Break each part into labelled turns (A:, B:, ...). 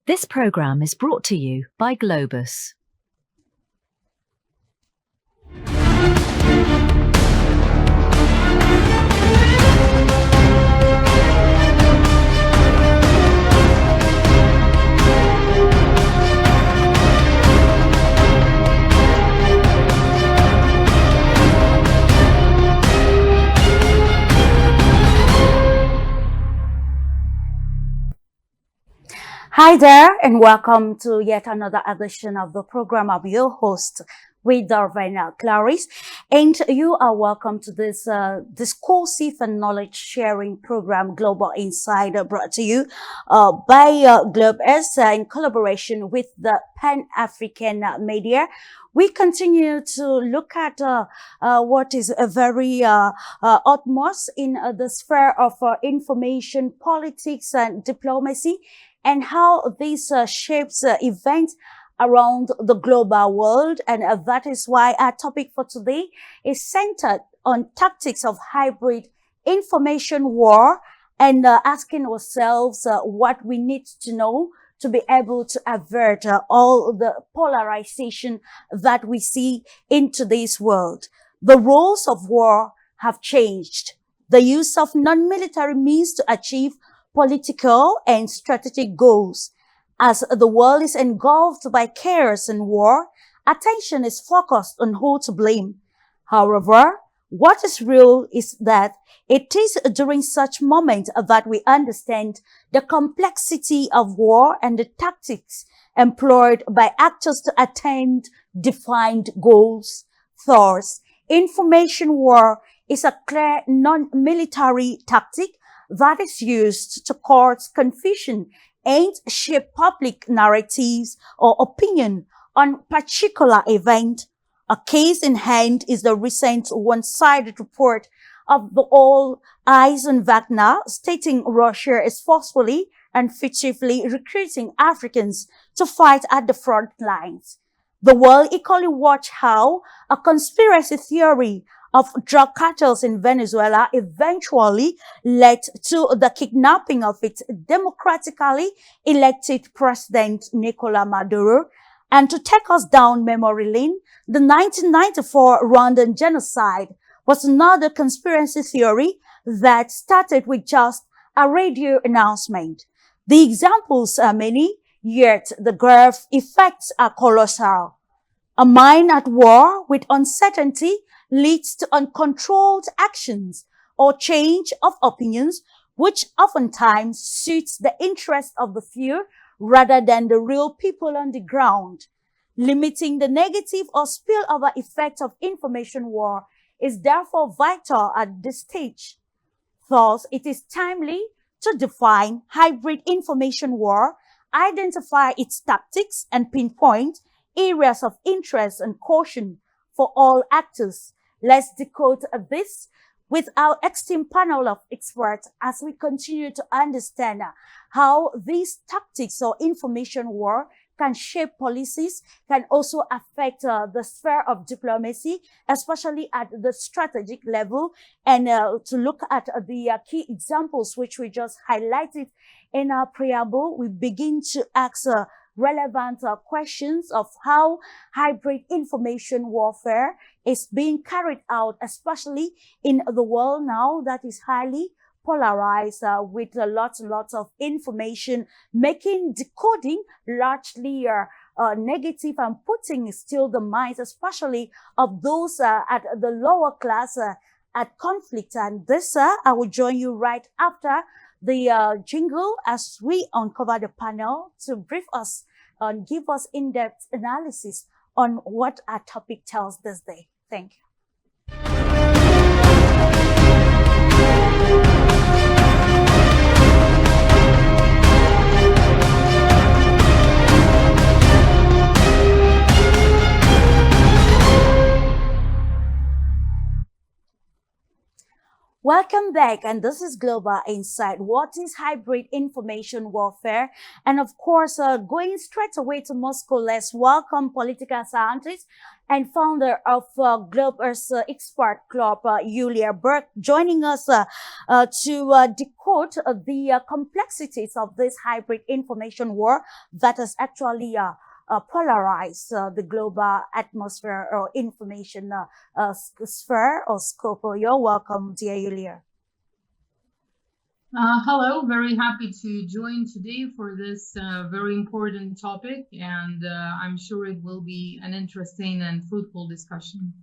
A: This program is brought to you by Globus.
B: Hi there, and welcome to yet another edition of the program. I'm your host, with Darvina Clarice, and you are welcome to this discursive and knowledge-sharing program, Global Insider, brought to you by Globus in collaboration with the Pan-African media. We continue to look at what is a very utmost in the sphere of information, politics, and diplomacy, and how this shapes events around the global world. And that is why our topic for today is centered on tactics of hybrid information war and asking ourselves what we need to know to be able to avert all the polarization that we see in today's world. The rules of war have changed. The use of non-military means to achieve political and strategic goals. As the world is engulfed by chaos and war, attention is focused on who to blame. However, what is real is that it is during such moments that we understand the complexity of war and the tactics employed by actors to attain defined goals. Thus, information war is a clear non-military tactic that is used to cause confusion and shape public narratives or opinion on particular event. A case in hand is the recent one-sided report of the All Eyes on Wagner, stating Russia is forcefully and fictively recruiting Africans to fight at the front lines. The world equally watched how a conspiracy theory of drug cartels in Venezuela eventually led to the kidnapping of its democratically elected president, Nicolas Maduro. And to take us down memory lane, the 1994 Rwandan genocide was another conspiracy theory that started with just a radio announcement. The examples are many, yet the grave effects are colossal. A mind at war with uncertainty leads to uncontrolled actions or change of opinions, which oftentimes suits the interest of the few rather than the real people on the ground. Limiting the negative or spillover effect of information war is therefore vital at this stage. Thus, it is timely to define hybrid information war, identify its tactics, and pinpoint areas of interest and caution for all actors. Let's decode this with our esteemed panel of experts as we continue to understand how these tactics or information war can shape policies, can also affect the sphere of diplomacy, especially at the strategic level, and to look at the key examples which we just highlighted in our preamble, we begin to ask relevant questions of how hybrid information warfare is being carried out, especially in the world now that is highly polarized with lots of information, making decoding largely negative and putting still the minds, especially of those at the lower class at conflict. And this, I will join you right after the jingle as we uncover the panel to brief us and give us in-depth analysis on what our topic tells this day. Thank you. Welcome back, and this is Global Insight. What is hybrid information warfare? And of course, going straight away to Moscow, let's welcome political scientist and founder of Globus Expert Club, Julia Burke, joining us to decode the complexities of this hybrid information war that has actually polarized the global atmosphere or information sphere or scope. You're welcome, dear Julia.
C: Hello, very happy to join today for this very important topic, and I'm sure it will be an interesting and fruitful discussion.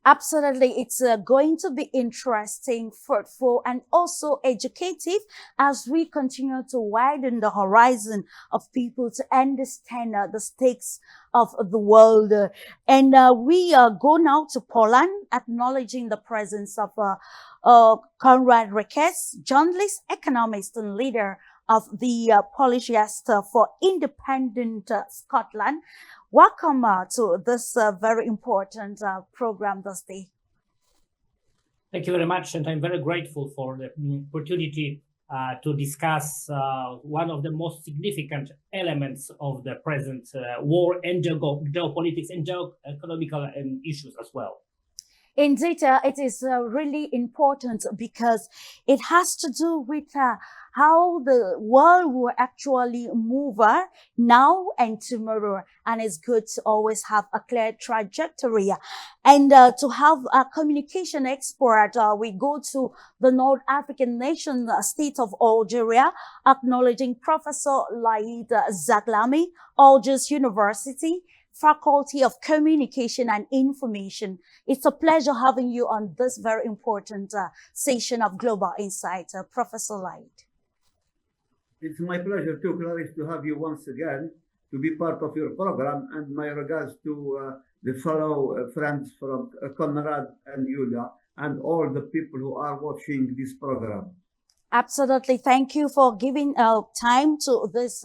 B: Absolutely. It's going to be interesting, fruitful, and also educative as we continue to widen the horizon of people to understand the stakes of the world. And we go now to Poland, acknowledging the presence of Konrad Rekes, journalist, economist, and leader of the Polish Center for Independent Scotland. Welcome to this very important program this day.
D: Thank you very much, and I'm very grateful for the opportunity to discuss one of the most significant elements of the present war and geopolitics and geoeconomical issues as well.
B: Indeed, it is really important because it has to do with how the world will actually move now and tomorrow. And it's good to always have a clear trajectory. And to have a communication expert, we go to the North African nation state of Algeria, acknowledging Professor Laïd Zaglami, Algiers University, Faculty of Communication and Information. It's a pleasure having you on this very important session of Global Insight, Professor Laïd.
E: It's my pleasure too, Clarice, to have you once again to be part of your program, and my regards to the fellow friends from Konrad and Julia and all the people who are watching this program.
B: Absolutely. Thank you for giving time to this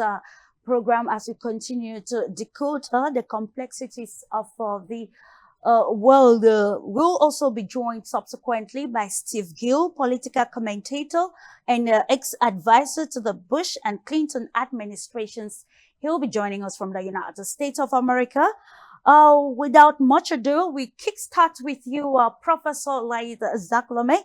B: program as we continue to decode the complexities of the world. We'll also be joined subsequently by Steve Gill, political commentator and ex-advisor to the Bush and Clinton administrations. He'll be joining us from the United States of America. Without much ado, we kickstart with you, Professor Laïd Zaglami.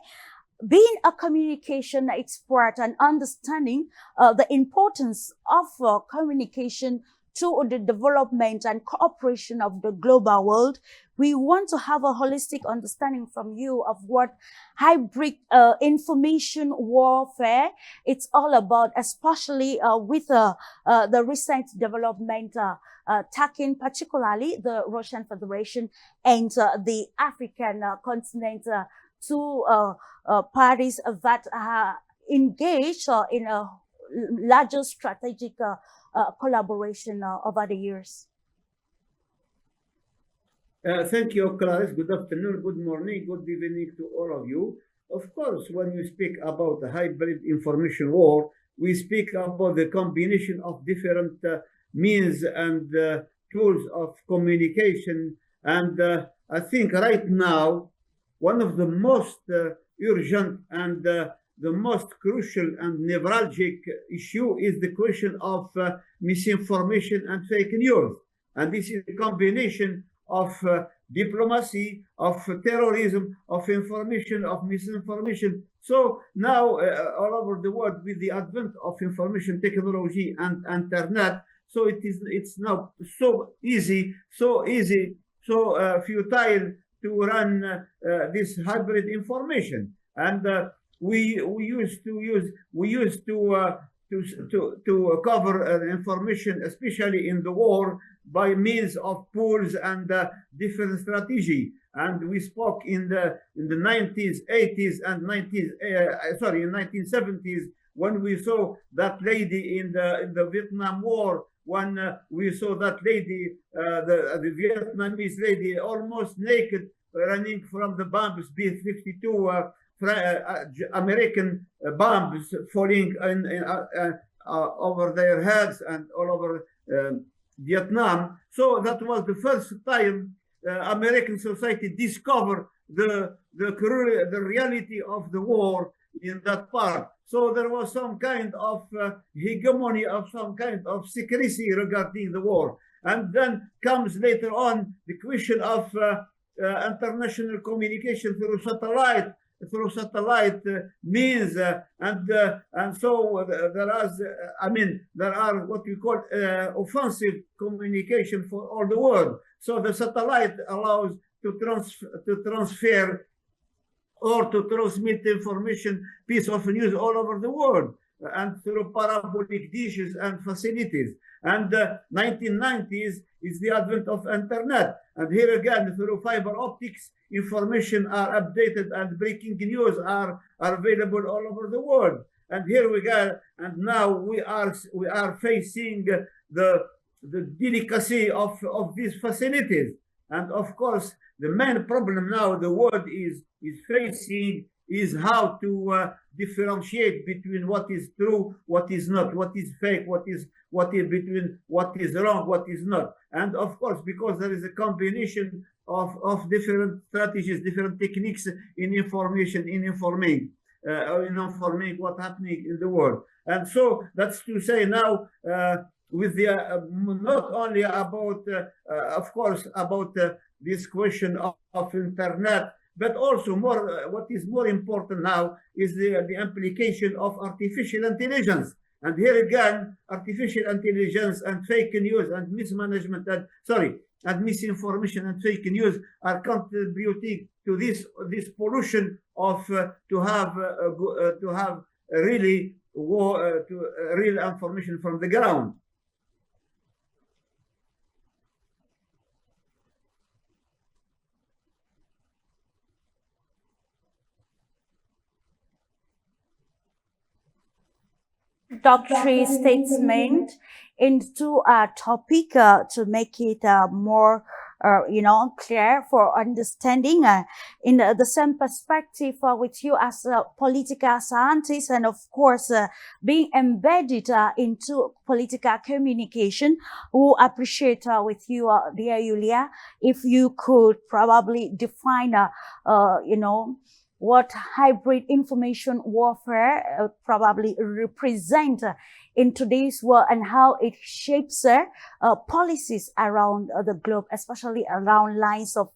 B: Being a communication expert and understanding the importance of communication to the development and cooperation of the global world, we want to have a holistic understanding from you of what hybrid information warfare it's all about, especially with the recent development attacking particularly the Russian Federation and the African continent, two parties that are engaged in a larger strategic collaboration over the years.
E: Thank you, Clarice. Good afternoon, good morning, good evening to all of you. Of course, when we speak about the hybrid information war, we speak about the combination of different means and tools of communication. And I think right now, one of the most urgent and the most crucial and neuralgic issue is the question of misinformation and fake news. And this is a combination of diplomacy, of terrorism, of information, of misinformation. So now all over the world, with the advent of information technology and internet, so it's now so easy, so futile to run this hybrid information. And we used to cover information, especially in the war, by means of polls and different strategy. And we spoke in the 90s, 80s, and 1970s, when we saw that lady in the Vietnam War, when we saw that lady, the Vietnamese lady, almost naked, running from the bombs, B-52 American bombs falling over their heads and all over Vietnam. So that was the first time American society discovered the reality of the war in that part. So there was some kind of hegemony of some kind of secrecy regarding the war. And then comes later on the question of international communication through satellite means and so there are what we call offensive communication for all the world. So the satellite allows to transfer or to transmit information, piece of news all over the world, and through parabolic dishes and facilities. And the 1990s is the advent of internet. And here again, through fiber optics, information are updated and breaking news are available all over the world. And here we go. And now we are facing the delicacy of these facilities. And of course, the main problem now the world is facing is how to differentiate between what is true, what is not, what is fake, what is between what is wrong, what is not. And of course, because there is a combination of different strategies, different techniques in informing what's happening in the world. And so that's to say now with the not only about of course about this question of internet, but also more what is more important now is the implication of artificial intelligence. And here again, artificial intelligence and fake news and mismanagement and misinformation and fake news are contributing to this pollution of to have really real information from the ground.
B: Introductory statement into a topic to make it more clear for understanding in the same perspective with you as a political scientist, and of course being embedded into political communication. We appreciate with you, dear Yulia, if you could probably define what hybrid information warfare probably represent in today's world, and how it shapes policies around the globe, especially around lines of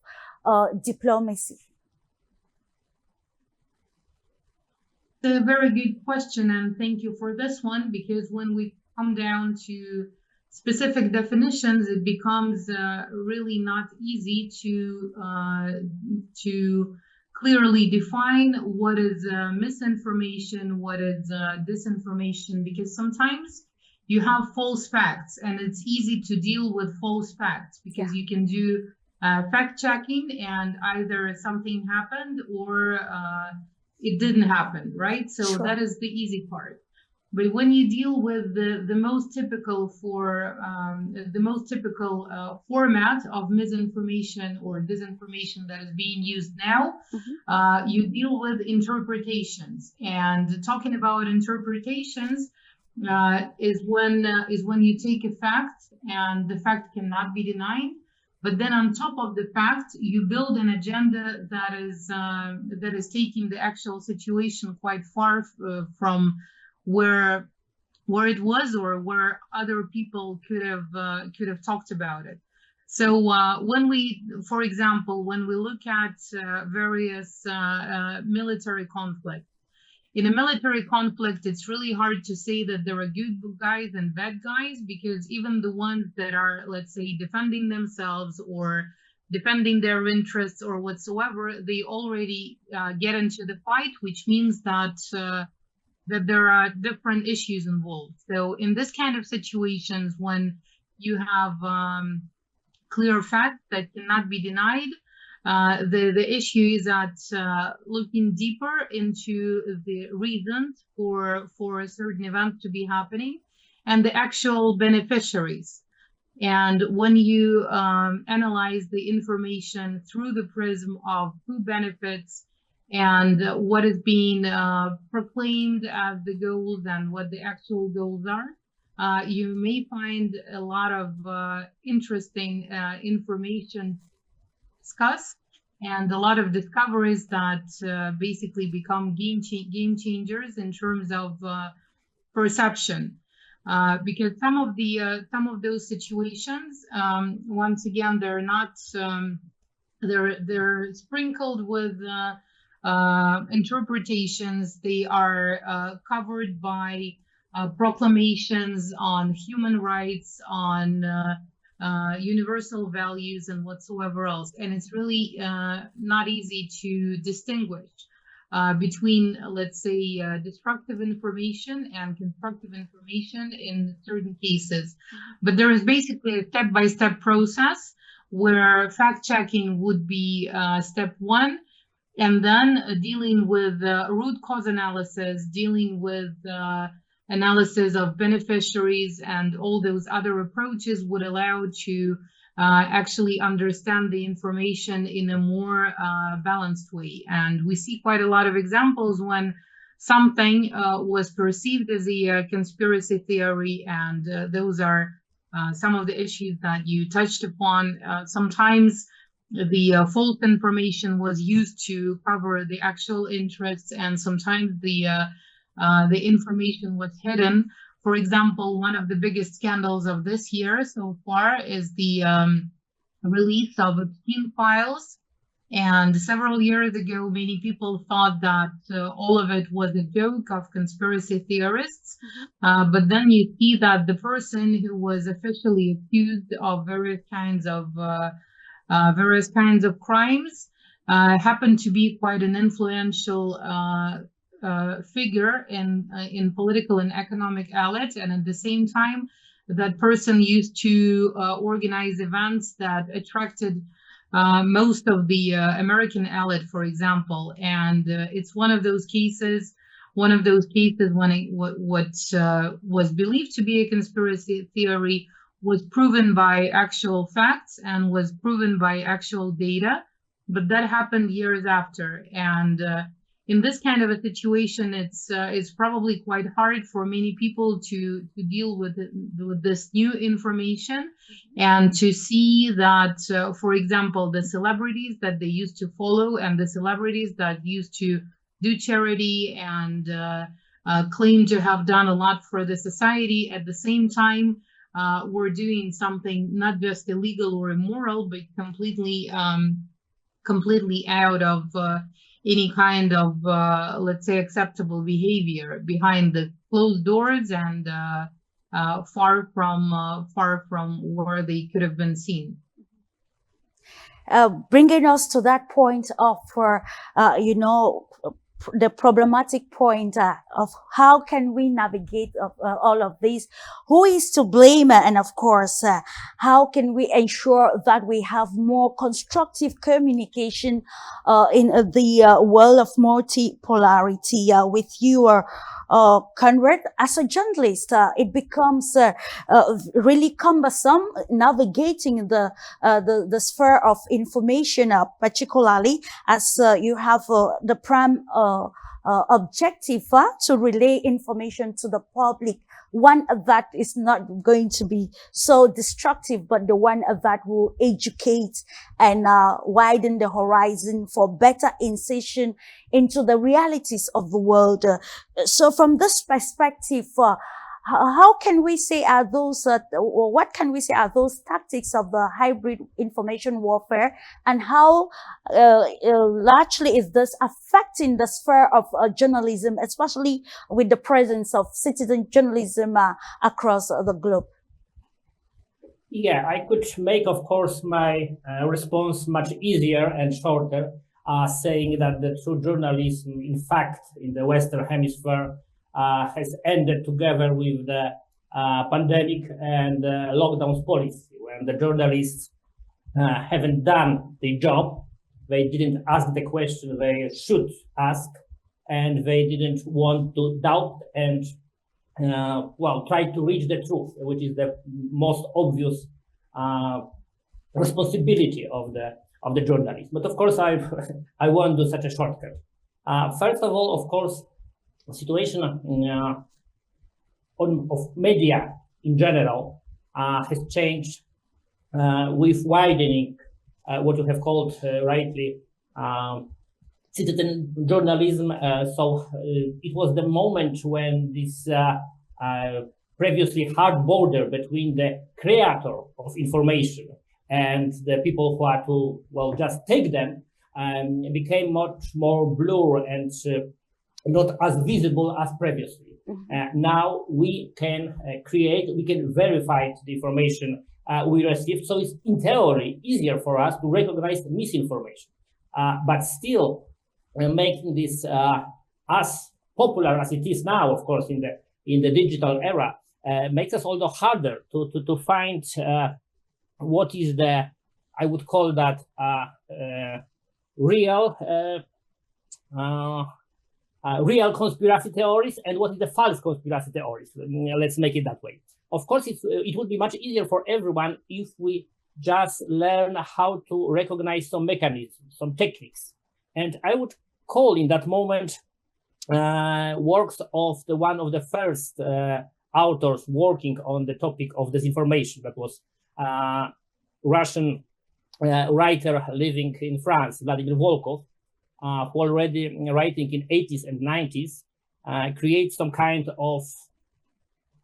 B: diplomacy.
C: It's a very good question, and thank you for this one, because when we come down to specific definitions, it becomes really not easy to clearly define what is misinformation, what is disinformation, because sometimes you have false facts, and it's easy to deal with false facts because you can do fact checking, and either something happened or it didn't happen, right? So
B: Sure.
C: that is the easy part. But when you deal with the most typical format of misinformation or disinformation that is being used now, you deal with interpretations. And talking about interpretations is when you take a fact and the fact cannot be denied, but then on top of the fact, you build an agenda that is taking the actual situation quite far from where it was, or where other people could have talked about it. So when we, for example, when we look at various military conflicts, in a military conflict, it's really hard to say that there are good guys and bad guys, because even the ones that are, let's say, defending themselves or defending their interests or whatsoever, they already get into the fight, which means that there are different issues involved. So in this kind of situations, when you have clear facts that cannot be denied, the issue is that looking deeper into the reasons for a certain event to be happening and the actual beneficiaries. And when you analyze the information through the prism of who benefits and what is being proclaimed as the goals and what the actual goals are, you may find a lot of interesting information discussed. and a lot of discoveries that basically become game changers in terms of perception. Because some of those situations, once again, they're not they're sprinkled with interpretations. They are covered by proclamations on human rights, on universal values, and whatsoever else. And it's really not easy to distinguish between, let's say, destructive information and constructive information in certain cases. But there is basically a step-by-step process where fact-checking would be step one, and then dealing with root cause analysis, dealing with analysis of beneficiaries, and all those other approaches would allow to actually understand the information in a more balanced way. And we see quite a lot of examples when something was perceived as a conspiracy theory, and those are some of the issues that you touched upon. Sometimes the false information was used to cover the actual interests, and sometimes the information was hidden. For example, one of the biggest scandals of this year so far is the release of Epstein files. And several years ago, many people thought that all of it was a joke of conspiracy theorists. But then you see that the person who was officially accused of various kinds of crimes happened to be quite an influential figure in political and economic outlets, and at the same time, that person used to organize events that attracted most of the American elite, for example. And it's one of those cases when what was believed to be a conspiracy theory was proven by actual facts and was proven by actual data, but that happened years after. And in this kind of a situation, it's probably quite hard for many people to deal with this new information and to see that, for example, the celebrities that they used to follow and the celebrities that used to do charity and claim to have done a lot for the society, at the same time were doing something not just illegal or immoral, but completely out of any kind of, let's say, acceptable behavior behind the closed doors and far from where they could have been seen.
B: Bringing us to that point of, the problematic point of how can we navigate all of these, who is to blame, and of course, how can we ensure that we have more constructive communication in the world of multipolarity. With you, Conrad, as a journalist, it becomes really cumbersome navigating the sphere of information, particularly as you have the prime objective to relay information to the public, one that is not going to be so destructive, but the one that will educate and widen the horizon for better incision into the realities of the world. So from this perspective, how can we say are those, or what can we say are those tactics of the hybrid information warfare, and how largely is this affecting the sphere of journalism, especially with the presence of citizen journalism across the globe?
D: Yeah, I could make, of course, my response much easier and shorter, saying that the true journalism, in fact, in the Western Hemisphere, has ended together with the pandemic and lockdowns policy, when the journalists haven't done the job. They didn't ask the question they should ask, and they didn't want to doubt and try to reach the truth, which is the most obvious responsibility of the journalist. But of course, I won't do such a shortcut. First of all, of course, the situation of media in general has changed with widening what you have called rightly citizen journalism. So it was the moment when this previously hard border between the creator of information and the people who are to, well, just take them, became much more blur and not as visible as previously. Now we can we can verify the information we received. So it's in theory easier for us to recognize misinformation. But still making this as popular as it is now, of course, in the digital era, makes us also harder to find what is the, I would call that real real conspiracy theories and what is the false conspiracy theories. Let's make it that way. Of course, it would be much easier for everyone if we just learn how to recognize some mechanisms, some techniques. And I would call in that moment works of one of the first authors working on the topic of disinformation. That was Russian writer living in France, Vladimir Volkov, who already writing in 80s and 90s creates some kind of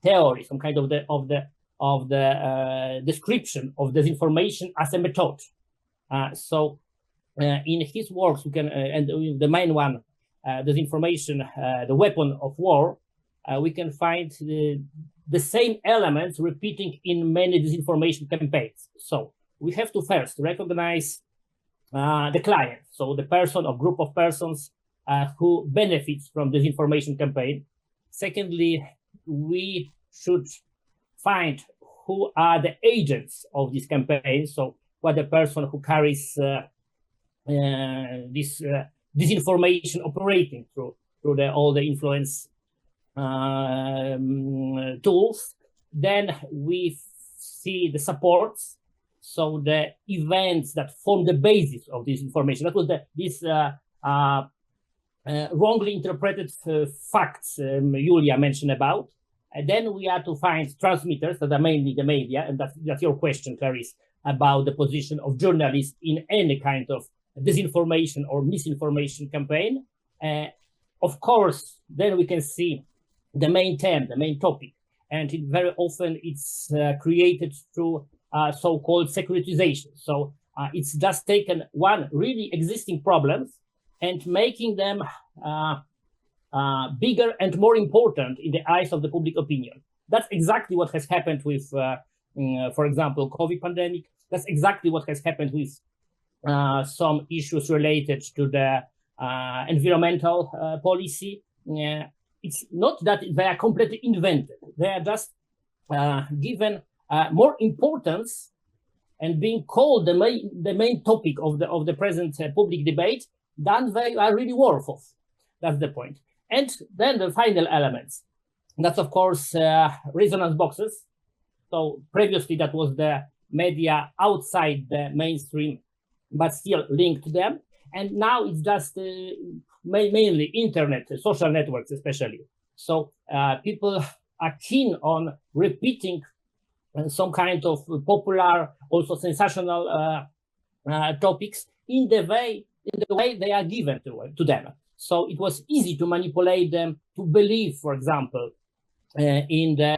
D: theory, some kind of the description of disinformation as a method. So in his works, we can and the main one, disinformation, the weapon of war, we can find the same elements repeating in many disinformation campaigns. So we have to first recognize the client, so the person or group of persons who benefits from this information campaign. Secondly, we should find who are the agents of this campaign, so what the person who carries this disinformation operating through all the influence tools. Then we see the supports, so the events that form the basis of this information. That was this wrongly interpreted facts Julia mentioned about. And then we are to find transmitters that are mainly the media, and that's your question, Clarice, about the position of journalists in any kind of disinformation or misinformation campaign. Of course, then we can see the main theme, the main topic, and very often it's created through so-called securitization. So it's just taken one really existing problems and making them bigger and more important in the eyes of the public opinion. That's exactly what has happened with, for example, COVID pandemic. That's exactly what has happened with some issues related to the environmental policy. It's not that they are completely invented. They are just given more importance and being called the main topic of the present public debate than they are really worth of. That's the point. And then the final elements. That's, of course, resonance boxes. So previously that was the media outside the mainstream, but still linked to them. And now it's just mainly internet, social networks especially. So people are keen on repeating some kind of popular, also sensational topics in the way they are given to them. So it was easy to manipulate them to believe, for example, in the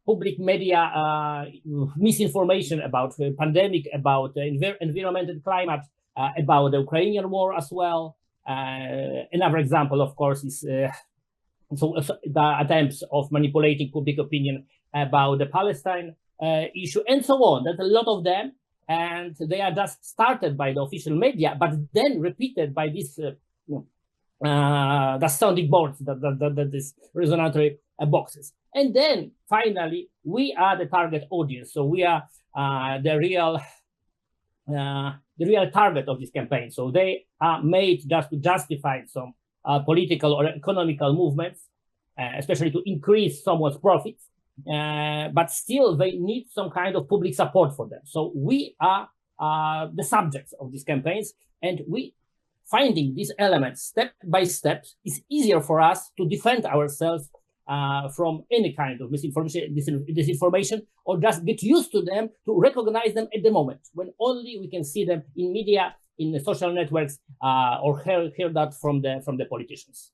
D: public media misinformation about the pandemic, about the environment and climate, about the Ukrainian war as well. Another example, of course, is the attempts of manipulating public opinion about the Palestine issue, and so on. There's a lot of them, and they are just started by the official media, but then repeated by these the sounding boards, that is resonatory boxes. And then finally, we are the target audience. So we are the real target of this campaign. So they are made just to justify some political or economical movements, especially to increase someone's profits. But still, they need some kind of public support for them. So we are the subjects of these campaigns, and we finding these elements step by step is easier for us to defend ourselves from any kind of misinformation, disinformation, or just get used to them, to recognize them at the moment when only we can see them in media, in the social networks, or hear that from the politicians.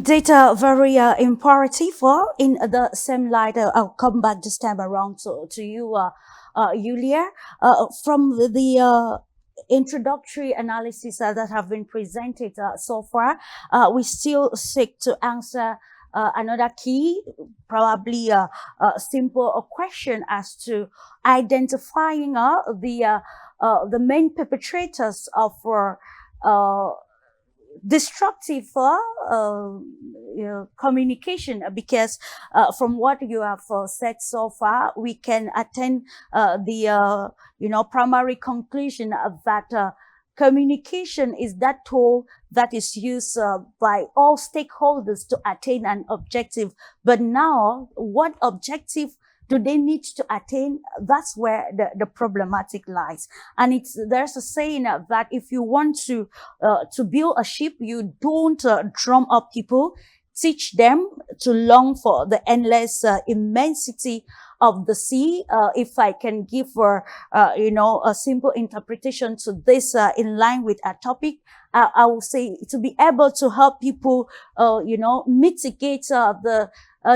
B: Data very imperative. In the same light, I'll come back this time around to you, Yulia. From the introductory analysis that have been presented so far, we still seek to answer another key, probably a simple question as to identifying the main perpetrators of destructive communication, because from what you have said so far, we can attain the primary conclusion that communication is that tool that is used by all stakeholders to attain an objective. But now, what objective do they need to attain? That's where the problematic lies. And there's a saying that if you want to build a ship, you don't drum up people, teach them to long for the endless immensity of the sea. If I can give a simple interpretation to this in line with our topic, I will say to be able to help people, mitigate the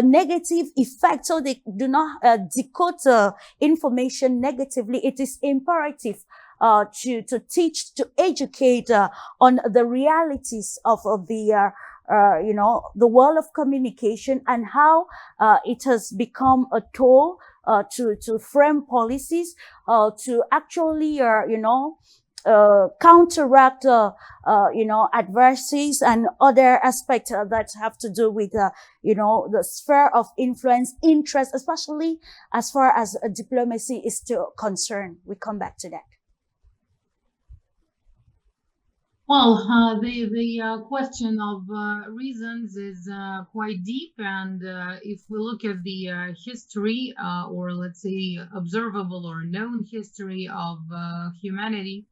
B: negative effect, so they do not decode information negatively. It is imperative to teach, to educate on the realities of the world of communication, and how it has become a tool to frame policies, to actually counteract adversities and other aspects that have to do with the sphere of influence, interest, especially as far as diplomacy is still concerned. We come back to that.
C: Well, the question of reasons is quite deep, and if we look at the history, or let's say observable or known history of humanity,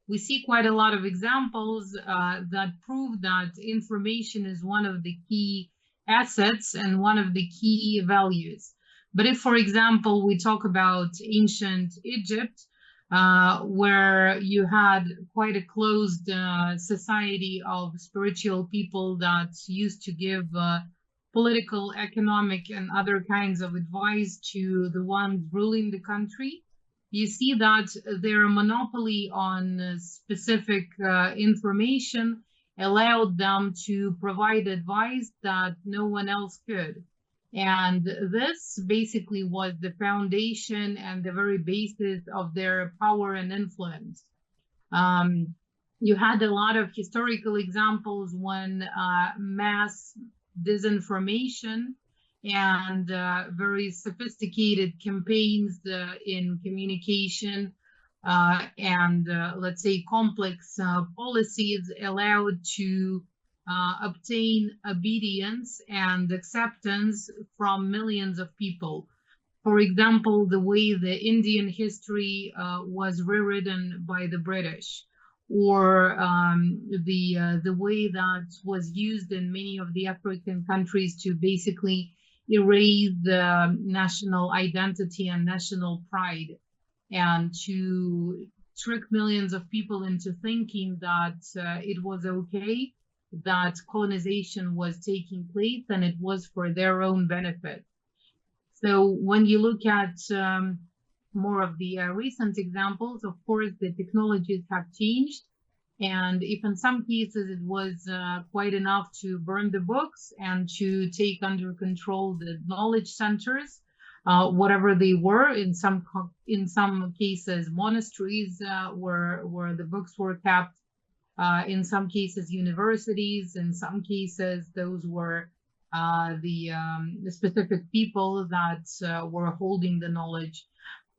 C: we see quite a lot of examples that prove that information is one of the key assets and one of the key values. But if, for example, we talk about ancient Egypt, where you had quite a closed society of spiritual people that used to give political, economic, and other kinds of advice to the ones ruling the country, you see that their monopoly on specific information allowed them to provide advice that no one else could. And this basically was the foundation and the very basis of their power and influence. You had a lot of historical examples when mass disinformation and very sophisticated campaigns in communication and let's say complex policies allowed to obtain obedience and acceptance from millions of people. For example, the way the Indian history was rewritten by the British, or the way that was used in many of the African countries to basically erase the national identity and national pride, and to trick millions of people into thinking that it was okay, that colonization was taking place and it was for their own benefit. So when you look at more of the recent examples, of course, the technologies have changed. And if in some cases it was quite enough to burn the books and to take under control the knowledge centers, whatever they were, in some cases monasteries where the books were kept, in some cases universities, in some cases those were the specific people that were holding the knowledge.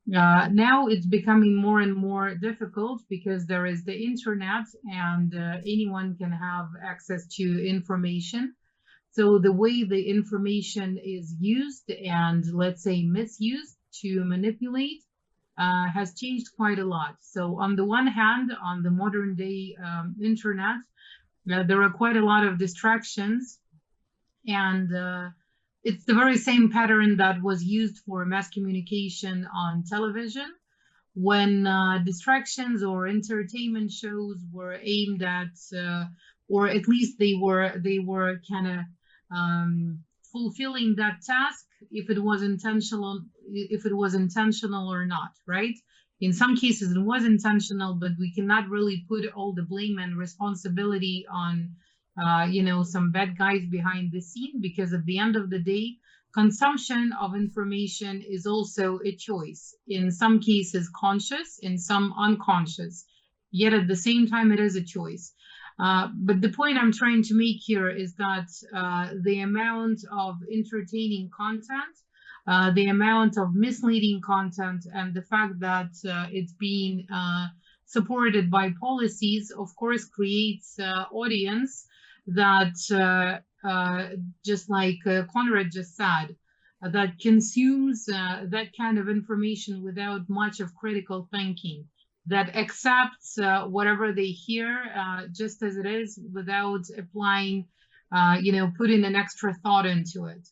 C: Now it's becoming more and more difficult because there is the internet and anyone can have access to information. So the way the information is used and, let's say, misused to manipulate has changed quite a lot. So on the one hand, on the modern day internet, there are quite a lot of distractions And it's the very same pattern that was used for mass communication on television when distractions or entertainment shows were aimed at, or at least they were kind of fulfilling that task, if it was intentional or not, right? In some cases it was intentional, but we cannot really put all the blame and responsibility on some bad guys behind the scene, because at the end of the day, consumption of information is also a choice, in some cases conscious, in some unconscious, yet at the same time it is a choice. But the point I'm trying to make here is that the amount of entertaining content, the amount of misleading content, and the fact that it's being supported by policies, of course, creates audience that, just like Conrad just said, that consumes that kind of information without much of critical thinking, that accepts whatever they hear just as it is, without applying, putting an extra thought into it.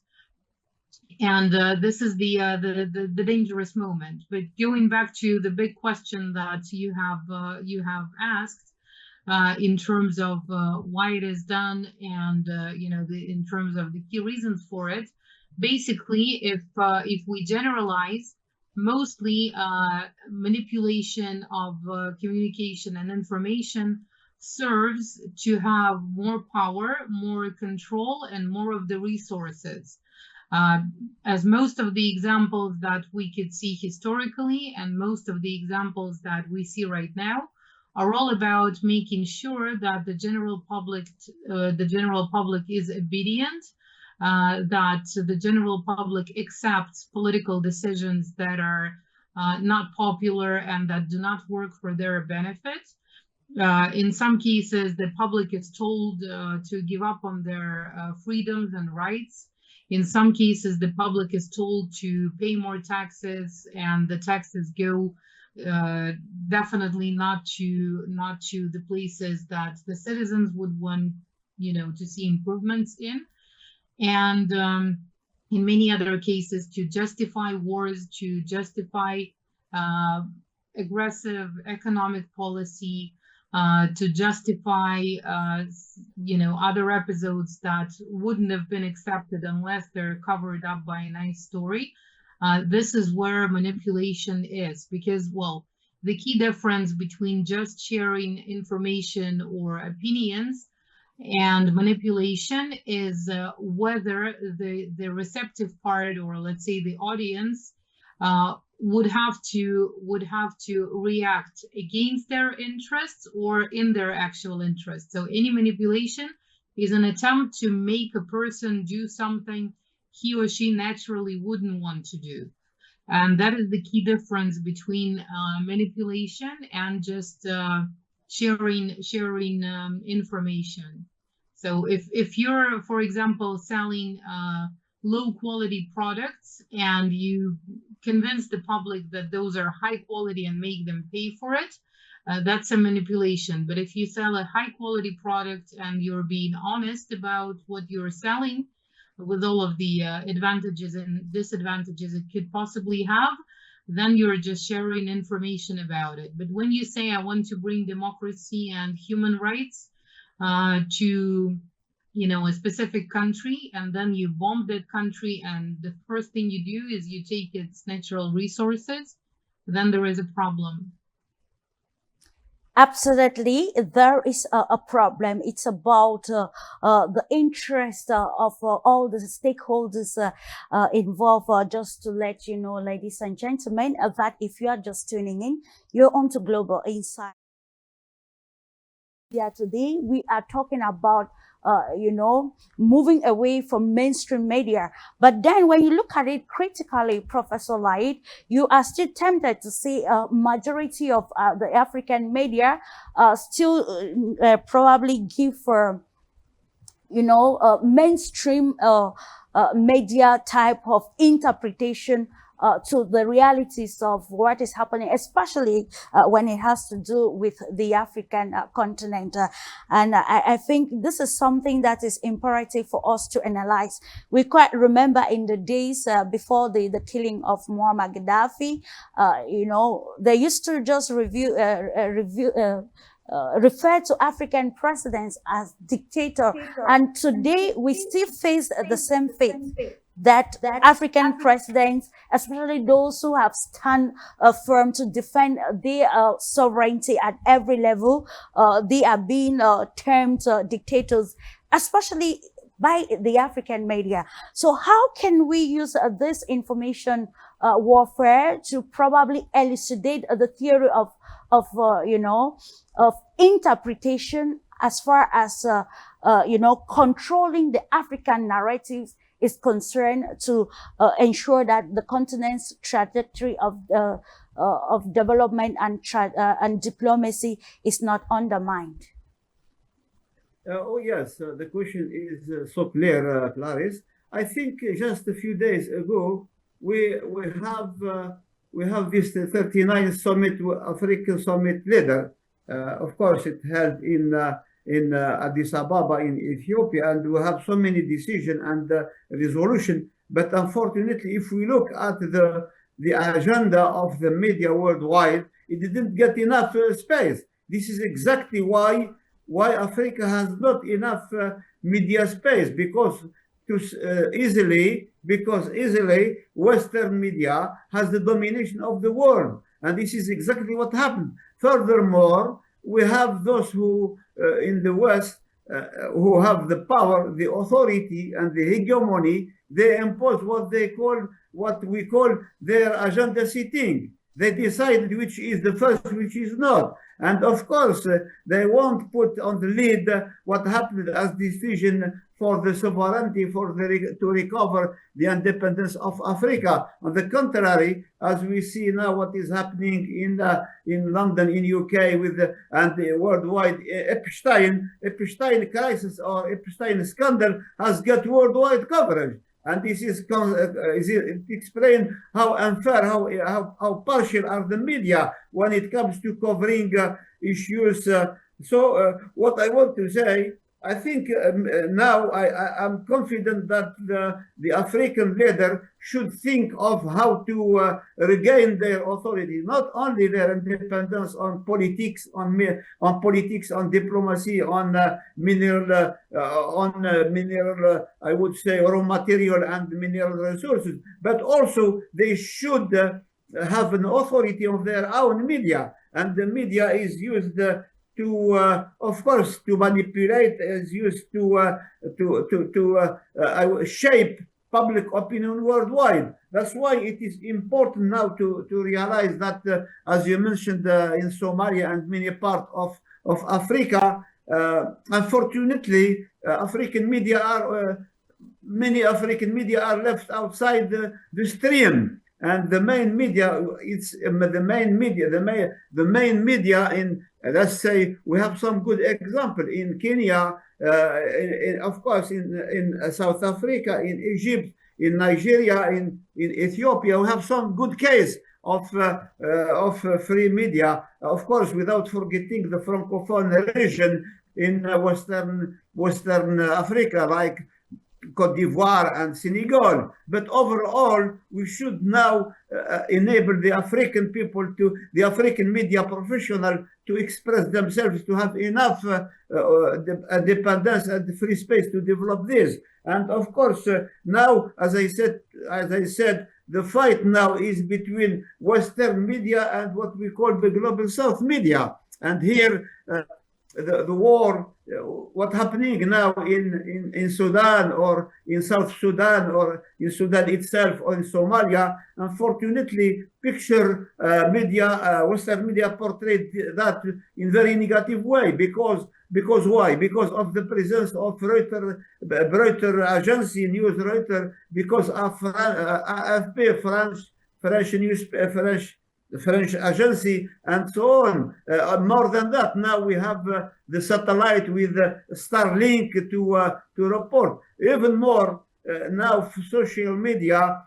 C: And this is the dangerous moment. But going back to the big question that you have asked, in terms of why it is done, and in terms of the key reasons for it. Basically, if we generalize, mostly manipulation of communication and information serves to have more power, more control, and more of the resources. As most of the examples that we could see historically, and most of the examples that we see right now, are all about making sure that the general public is obedient, that the general public accepts political decisions that are not popular and that do not work for their benefit. In some cases, the public is told to give up on their freedoms and rights. In some cases, the public is told to pay more taxes, and the taxes go definitely not to the places that the citizens would want to see improvements in. And in many other cases, to justify wars, to justify aggressive economic policy, to justify other episodes that wouldn't have been accepted unless they're covered up by a nice story. This is where manipulation is, because, well, the key difference between just sharing information or opinions and manipulation is whether the receptive part, or let's say the audience, would have to react against their interests or in their actual interests. So any manipulation is an attempt to make a person do something he or she naturally wouldn't want to do. And that is the key difference between manipulation and just sharing information. So if you're, for example, selling low quality products and you convince the public that those are high quality and make them pay for it, that's a manipulation. But if you sell a high quality product and you're being honest about what you're selling, with all of the advantages and disadvantages it could possibly have, then you're just sharing information about it. But when you say, I want to bring democracy and human rights to a specific country, and then you bomb that country, and the first thing you do is you take its natural resources, then there is a problem.
B: Absolutely, there is a problem. It's about the interest of all the stakeholders involved. Just to let you know, ladies and gentlemen, that if you are just tuning in, you're on to Global Insight. Yeah, today we are talking about moving away from mainstream media. But then when you look at it critically, Professor Laid, you are still tempted to see a majority of the African media still probably give mainstream media type of interpretation to the realities of what is happening, especially when it has to do with the African continent. And I think this is something that is imperative for us to analyze. We quite remember in the days before the killing of Muammar Gaddafi, they used to just refer to African presidents as dictator. And today we still face the same fate, that African presidents, especially those who have stand firm to defend their sovereignty at every level, they are being termed dictators, especially by the African media. So how can we use this information warfare to probably elucidate the theory of interpretation as far as controlling the African narratives is concerned, to ensure that the continent's trajectory of development and diplomacy is not undermined?
E: Yes, the question is so clear, Clarice. I think just a few days ago we have this 39th summit, African summit leader. Of course, it held in Addis Ababa in Ethiopia, and we have so many decisions and resolution. But unfortunately, if we look at the agenda of the media worldwide, it didn't get enough space. This is exactly why Africa has not enough media space, because easily Western media has the domination of the world, and this is exactly what happened. Furthermore, we have those who in the West who have the power, the authority, and the hegemony. They impose what we call their agenda setting. They decide which is the first, which is not. And of course, they won't put on the lead what happened as decision for the sovereignty, to recover the independence of Africa. On the contrary, as we see now what is happening in London, in UK, and the worldwide Epstein crisis or Epstein scandal has got worldwide coverage. And this is it explains how unfair, how partial are the media when it comes to covering issues. So what I want to say, I think now I'm confident that the African leader should think of how to regain their authority, not only their independence on politics, on diplomacy, on mineral, I would say, raw material and mineral resources, but also they should have an authority of their own media, and the media is used of course, to manipulate, is used to shape public opinion worldwide. That's why it is important now to realize that, as you mentioned, in Somalia and many parts of Africa, unfortunately, many African media are left outside the stream. And the main media, the main media in, let's say, we have some good example in Kenya, of course, in South Africa, in Egypt, in Nigeria, in Ethiopia. We have some good case of free media, of course, without forgetting the Francophone region in Western Africa, like Cote d'Ivoire and Senegal. But overall, we should now enable the African people, the African media professional, to express themselves, to have enough independence and free space to develop this. And of course, now, as I said, the fight now is between Western media and what we call the Global South media. And here, the war, what's happening now in Sudan, or in South Sudan, or in Sudan itself, or in Somalia, unfortunately, Western media portrayed that in very negative way. Because why? Because of the presence of Reuters agency, news Reuters, because of AFP, French agency, and so on. More than that, now we have the satellite with Starlink to report. Even more, now social media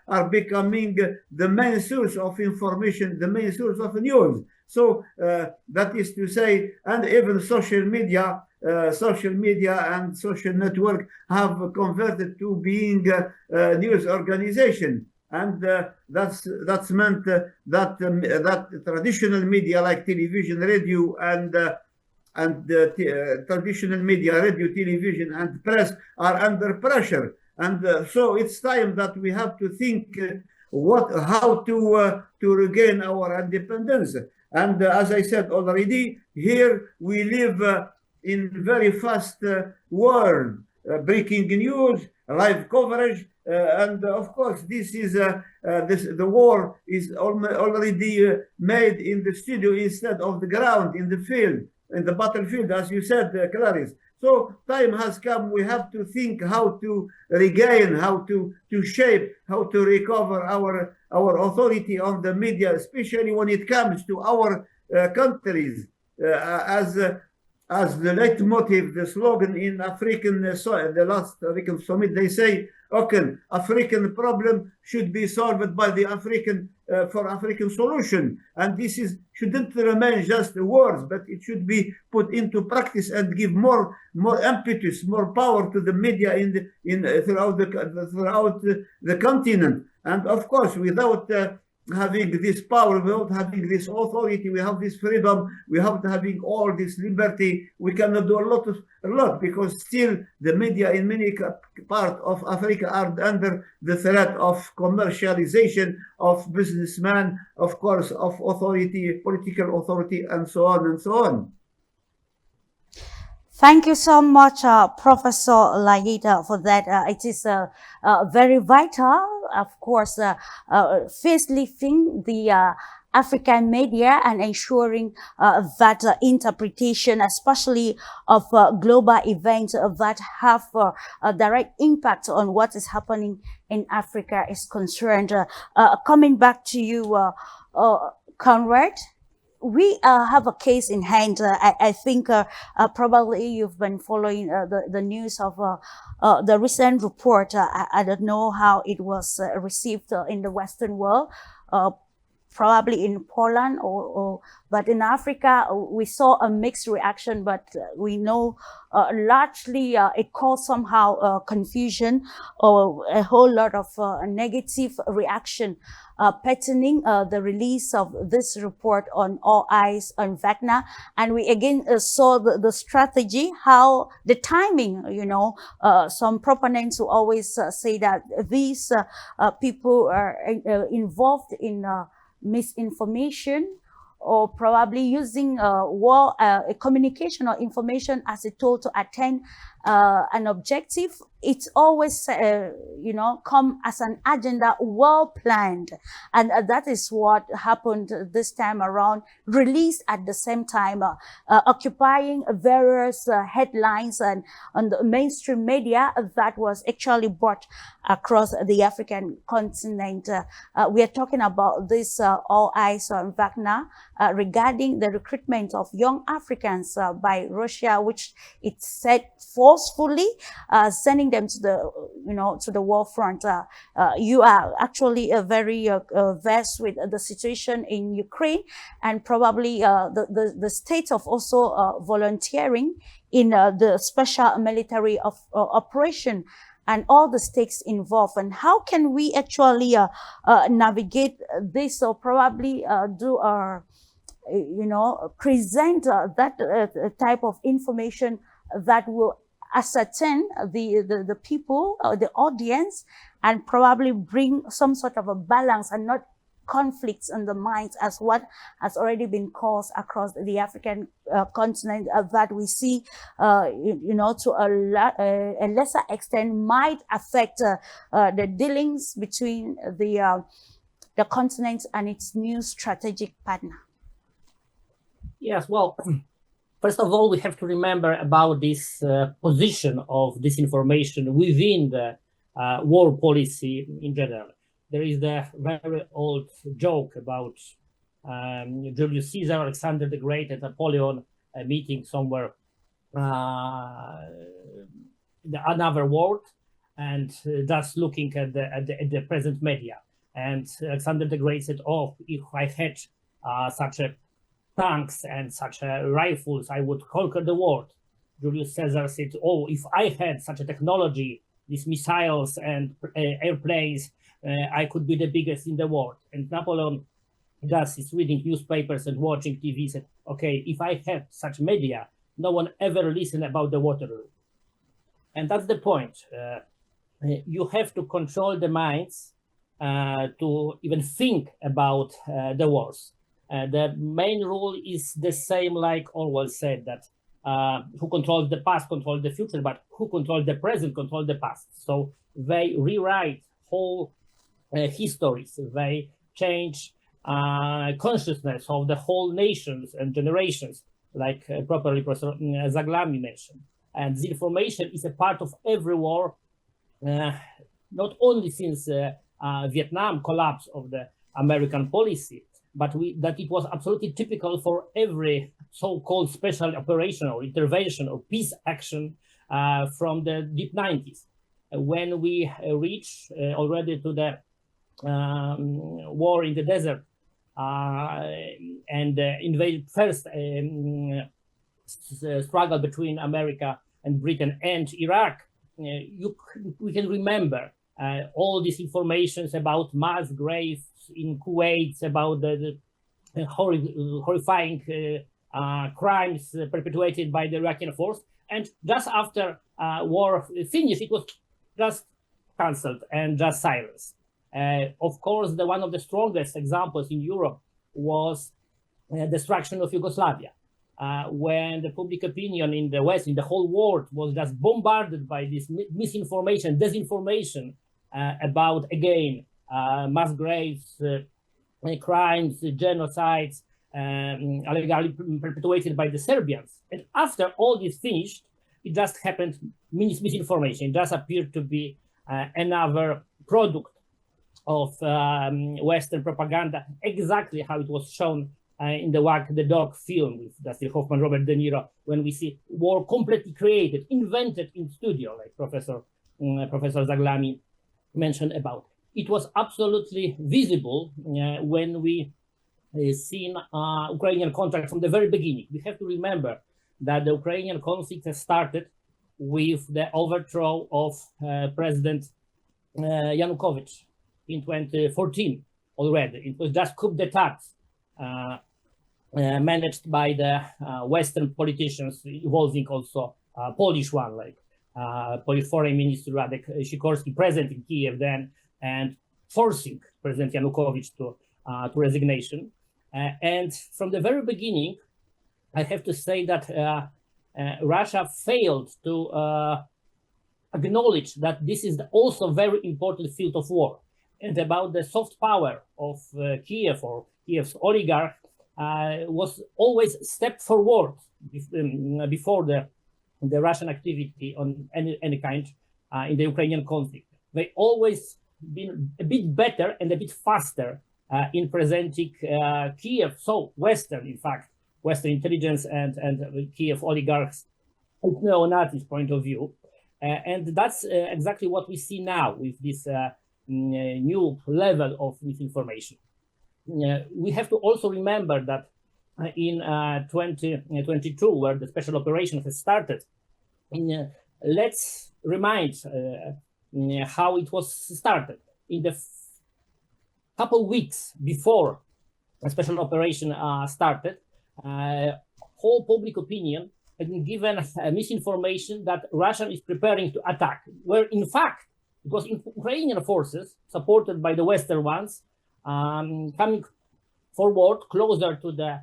E: are becoming the main source of information, the main source of news. So that is to say, and even social media and social network have converted to being a news organization. And that's meant that traditional media like television, radio, and traditional media, radio, television, and press are under pressure. And so it's time that we have to think how to regain our independence. And as I said already, here we live in very fast world, breaking news, live coverage, and of course this is the war is already made in the studio instead of the ground, in the field, in the battlefield, as you said, Clarice. So time has come. We have to think how to regain, how to shape, how to recover our authority on the media, especially when it comes to our countries. As the leitmotif, the slogan in African, the last African summit, they say, okay, African problem should be solved by the African, for African solution. And this shouldn't remain just words, but it should be put into practice and give more impetus, more power to the media throughout the continent. And of course, without having this power, without having this authority, we have this freedom, without having all this liberty, we cannot do a lot, because still the media in many parts of Africa are under the threat of commercialization, of businessmen, of course, of authority, political authority, and so on and so on.
B: Thank you so much, Professor Laida, for that. It is very vital, of course, facelifting the African media and ensuring that interpretation, especially of global events that have a direct impact on what is happening in Africa is concerned. Coming back to you, Conrad, we have a case in hand. I think probably you've been following the news of the recent report. I don't know how it was received in the Western world, probably in Poland but in Africa, we saw a mixed reaction, but we know largely it caused somehow confusion or a whole lot of negative reaction pertaining the release of this report on All Eyes on Wagner. And we again saw the strategy, how the timing, some proponents who always say that these people are involved in misinformation, or probably using communication or information as a tool to attain an objective. It's always, come as an agenda well planned. And that is what happened this time around, released at the same time, occupying various headlines and on the mainstream media that was actually brought across the African continent. We are talking about this All Eyes on Wagner regarding the recruitment of young Africans by Russia, which it said forcefully sending them to the war front. You are actually very versed with the situation in Ukraine, and probably the state of also volunteering in the special military operation, and all the stakes involved. And how can we actually navigate this, or probably do our present that type of information that will ascertain the people, the audience, and probably bring some sort of a balance and not conflicts in the minds, as what has already been caused across the African continent, that we see, to a lesser extent might affect the dealings between the continent and its new strategic partner.
D: Yes, well, first of all, we have to remember about this position of disinformation within the war policy in general. There is the very old joke about Julius Caesar, Alexander the Great, and Napoleon meeting somewhere another world, and just looking at the present media. And Alexander the Great said, "Oh, if I had such a tanks and such rifles, I would conquer the world." Julius Caesar said, "Oh, if I had such a technology, these missiles and airplanes, I could be the biggest in the world." And Napoleon just is reading newspapers and watching TV, said, "Okay, if I had such media, no one ever listened about the Waterloo." And that's the point. You have to control the minds to even think about the wars. The main rule is the same, like Orwell said, that who controls the past controls the future, but who controls the present controls the past. So they rewrite whole histories. They change consciousness of the whole nations and generations, like properly Professor Zaglami mentioned. And disinformation is a part of every war, not only since Vietnam collapse of the American policy, but that it was absolutely typical for every so-called special operation or intervention or peace action from the deep 90s. When we reach already to the war in the desert and first struggle between America and Britain and Iraq, we can remember all these informations about mass graves in Kuwait, about the horrifying crimes perpetuated by the Iraqi force. And just after war finished, it was just cancelled and just silenced. Of course, one of the strongest examples in Europe was destruction of Yugoslavia, when the public opinion in the West, in the whole world, was just bombarded by this misinformation, disinformation about, again, mass graves, crimes, genocides, illegally perpetuated by the Serbians. And after all this finished, it just happened, misinformation. It just appeared to be another product of Western propaganda, exactly how it was shown in the Wag the Dog film with Dustin Hoffman, Robert De Niro, when we see war completely created, invented in studio, like Professor Zaglami mentioned about. It was absolutely visible when we seen Ukrainian conflict from the very beginning. We have to remember that the Ukrainian conflict has started with the overthrow of President Yanukovych in 2014 already. It was just coup d'etat managed by the Western politicians, involving also Polish one, like Polish Foreign Minister Radek Sikorski, present in Kiev then, and forcing President Yanukovych to resignation. And from the very beginning, I have to say that Russia failed to acknowledge that this is also a very important field of war. And about the soft power of Kiev or Kiev's oligarch was always a step forward before the Russian activity on any kind in the Ukrainian conflict. They always been a bit better and a bit faster in presenting Kiev, so Western, in fact, Western intelligence and Kiev oligarchs and neo-Nazis point of view. And that's exactly what we see now with this new level of misinformation. We have to also remember that in 2022, where the special operation has started, let's remind how it was started. In the couple weeks before the special operation started, whole public opinion had been given misinformation that Russia is preparing to attack, where in fact, it was Ukrainian forces, supported by the Western ones, coming forward closer to the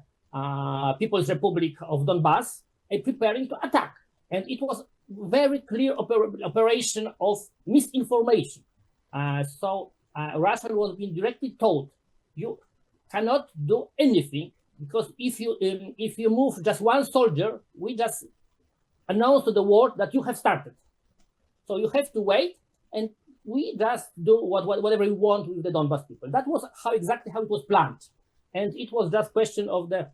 D: People's Republic of Donbass and preparing to attack. And it was very clear operation of misinformation. So Russia was being directly told, you cannot do anything, because if you move just one soldier, we just announce to the world that you have started. So you have to wait, and we just do whatever we want with the Donbas people. That was exactly how it was planned. And it was just question of the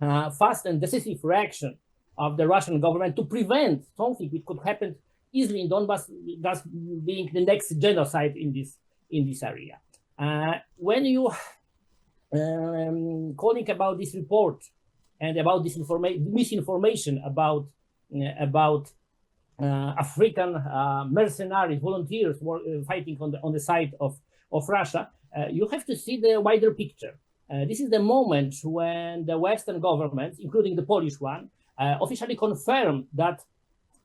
D: fast and decisive reaction of the Russian government to prevent something which could happen easily in Donbass, thus being the next genocide in this area. When you calling about this report and about this misinformation about African mercenaries, volunteers fighting on the side of Russia, you have to see the wider picture. This is the moment when the Western governments, including the Polish one, officially confirmed that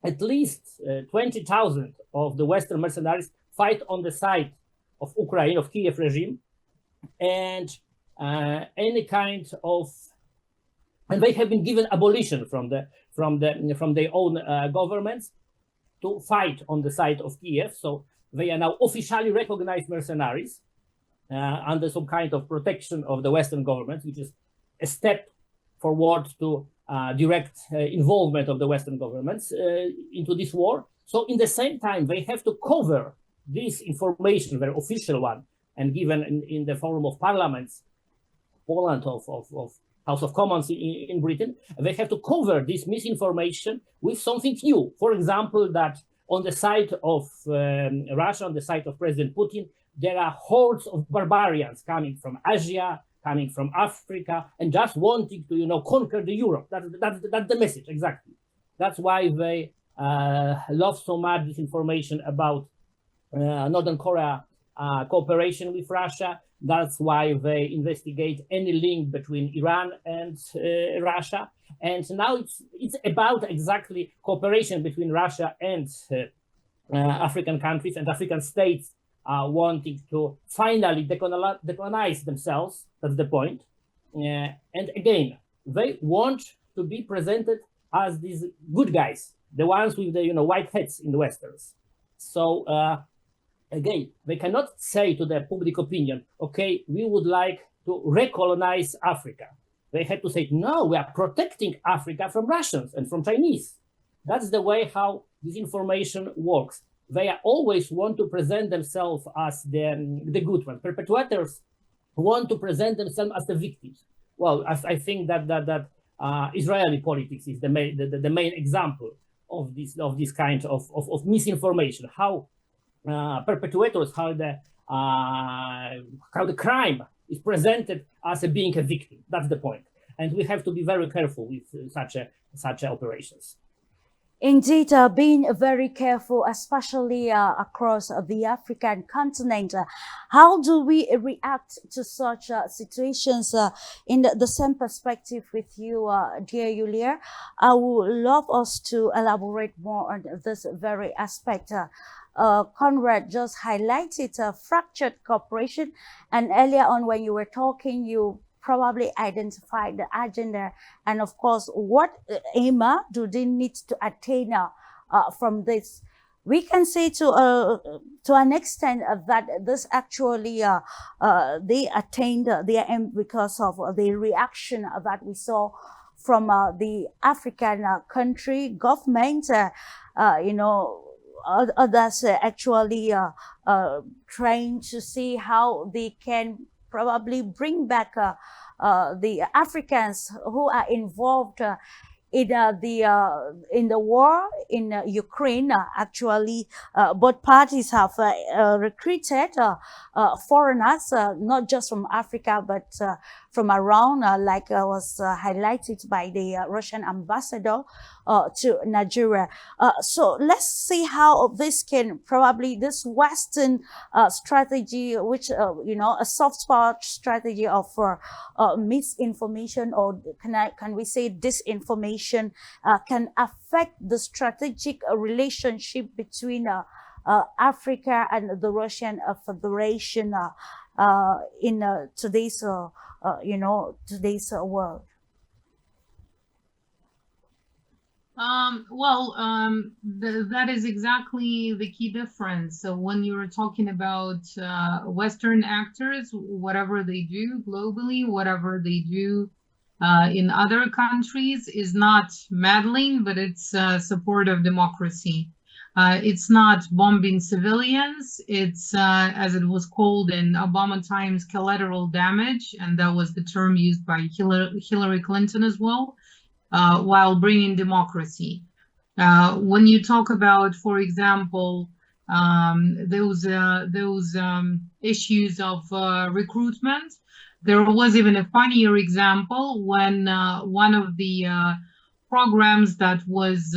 D: at least 20,000 of the Western mercenaries fight on the side of Ukraine, of Kiev regime, and any kind of, and they have been given abolition from their own governments to fight on the side of Kiev. So they are now officially recognized mercenaries under some kind of protection of the Western government, which is a step forward to direct involvement of the Western governments into this war. So in the same time, they have to cover this information, very official one, and given in the forum of parliaments, Poland, of House of Commons in Britain, they have to cover this misinformation with something new. For example, that on the side of Russia, on the side of President Putin, there are hordes of barbarians coming from Asia, coming from Africa, and just wanting to, conquer the Europe. That's the message, exactly. That's why they love so much this information about Northern Korea cooperation with Russia. That's why they investigate any link between Iran and Russia. And now it's about exactly cooperation between Russia and African countries and African states wanting to finally decolonize themselves. That's the point. And again, they want to be presented as these good guys, the ones with the white hats in the Westerns. So again, they cannot say to the public opinion, okay, we would like to recolonize Africa. They had to say, no, we are protecting Africa from Russians and from Chinese. That's the way how this information works. They always want to present themselves as the good ones. Perpetrators want to present themselves as the victims. Well, I think that Israeli politics is the main example of this kind of misinformation. How perpetrators, how the crime is presented as being a victim. That's the point, and we have to be very careful with such operations.
B: Indeed, being very careful, especially across the African continent. How do we react to such situations in the same perspective with you, dear Yulia? I would love us to elaborate more on this very aspect. Conrad just highlighted fractured cooperation, and earlier on when you were talking, you probably identified the agenda and of course what aim do they need to attain from this. We can say to an extent that this actually they attained their aim because of the reaction that we saw from the African country government, others actually trying to see how they can probably bring back the Africans who are involved in the war in Ukraine. Actually, both parties have recruited foreigners, not just from Africa, but from around, like was highlighted by the Russian ambassador to Nigeria. So let's see how this can probably, this Western strategy, which, a soft power strategy of misinformation, or can we say disinformation, can affect the strategic relationship between Africa and the Russian Federation in today's world.
C: That is exactly the key difference. So when you're talking about Western actors, whatever they do globally, whatever they do in other countries is not meddling, but it's support of democracy. It's not bombing civilians. It's, as it was called in Obama times, collateral damage. And that was the term used by Hillary Clinton as well, while bringing democracy. When you talk about, for example, those issues of recruitment, there was even a funnier example when one of the programs that was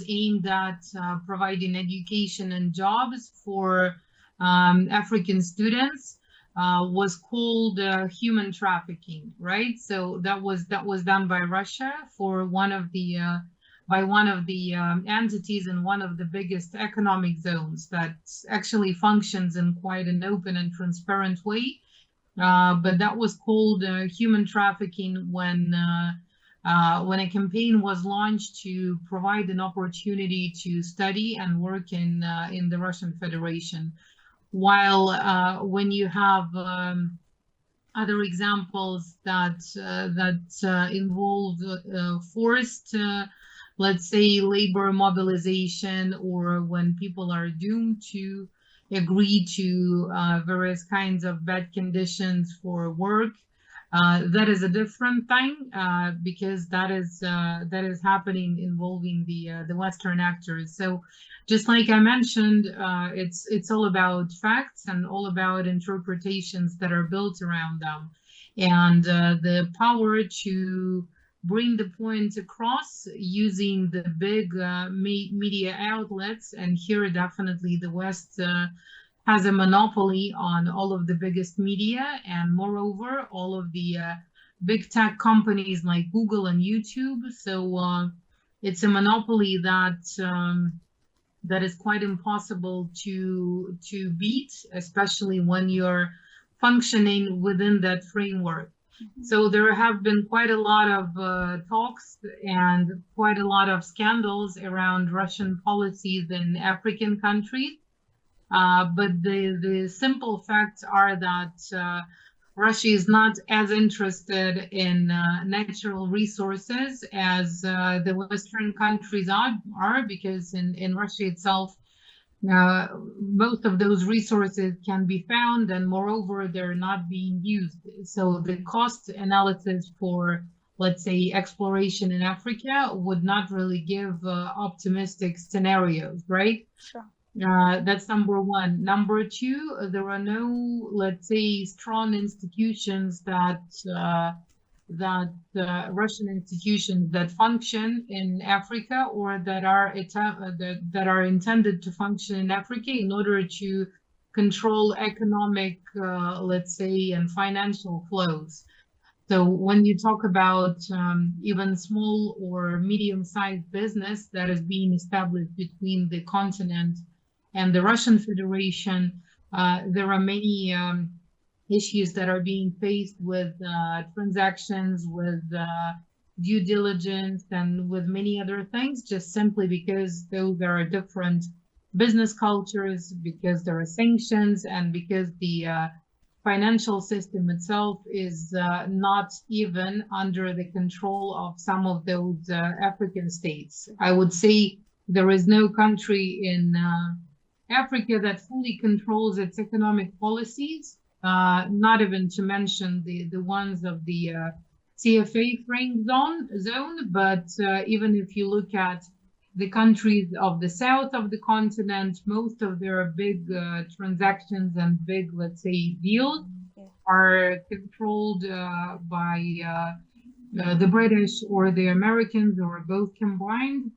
C: aimed at providing education and jobs for African students was called human trafficking, right? So that was done by Russia for one of the entities in one of the biggest economic zones that actually functions in quite an open and transparent way. But that was called human trafficking when a campaign was launched to provide an opportunity to study and work in the Russian Federation. While when you have other examples that involve forced, let's say, labor mobilization, or when people are doomed to agree to various kinds of bad conditions for work, that is a different thing because that is happening involving the Western actors. So, just like I mentioned, it's all about facts and all about interpretations that are built around them, and the power to bring the point across using the big media outlets. And here, definitely, the West has a monopoly on all of the biggest media, and moreover, all of the big tech companies like Google and YouTube. So it's a monopoly that is quite impossible to beat, especially when you're functioning within that framework. So there have been quite a lot of talks and quite a lot of scandals around Russian policies in African countries. But the simple facts are that Russia is not as interested in natural resources as the Western countries are, because in Russia itself, most of those resources can be found, and moreover, they're not being used. So the cost analysis for, let's say, exploration in Africa would not really give optimistic scenarios, right?
B: Sure.
C: That's number one. Number two, there are no, let's say, strong institutions that Russian institutions that function in Africa, or that are intended to function in Africa in order to control economic, let's say, and financial flows. So when you talk about even small or medium-sized business that is being established between the continent and the Russian Federation, there are many issues that are being faced with transactions, with due diligence, and with many other things, just simply because those are different business cultures, because there are sanctions, and because the financial system itself is not even under the control of some of those African states. I would say there is no country in Africa that fully controls its economic policies, not even to mention the ones of the CFA frame zone. But even if you look at the countries of the south of the continent, most of their big transactions and big, let's say, deals are controlled by the British or the Americans, or both combined.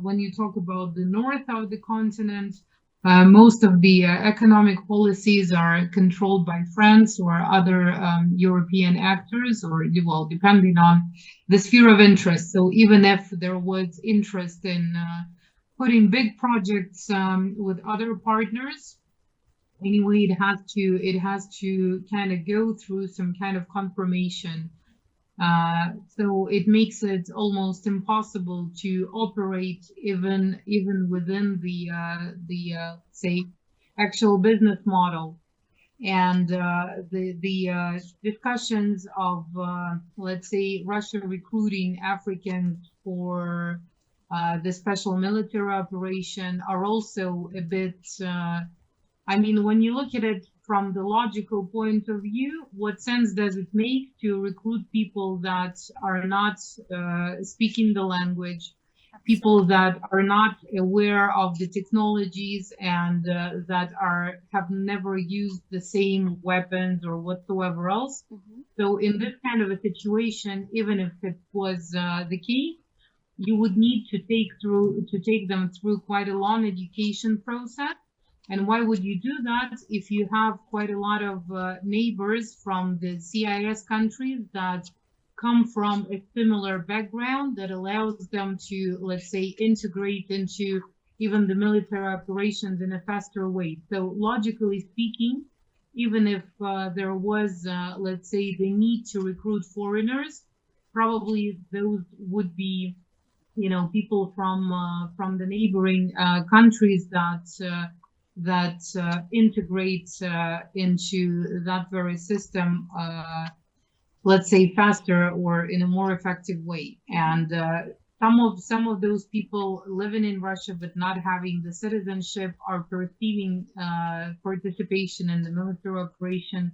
C: When you talk about the north of the continent, most of the economic policies are controlled by France or other European actors, or, well, depending on the sphere of interest. So even if there was interest in putting big projects with other partners, anyway, it has to kind of go through some kind of confirmation. So it makes it almost impossible to operate even within the say, actual business model. And the discussions of let's say, Russia recruiting Africans for the special military operation are also a bit. I mean, when you look at it from the logical point of view, what sense does it make to recruit people that are not speaking the language, people that are not aware of the technologies and that have never used the same weapons or whatsoever else. So in this kind of a situation, even if it was the case, you would need to take them through quite a long education process. And why would you do that if you have quite a lot of neighbors from the CIS countries that come from a similar background that allows them to, let's say, integrate into even the military operations in a faster way? So logically speaking, even if there was, let's say, the need to recruit foreigners, probably those would be, people from the neighboring countries that integrate into that very system, let's say, faster or in a more effective way. And some of those people living in Russia but not having the citizenship are perceiving participation in the military operation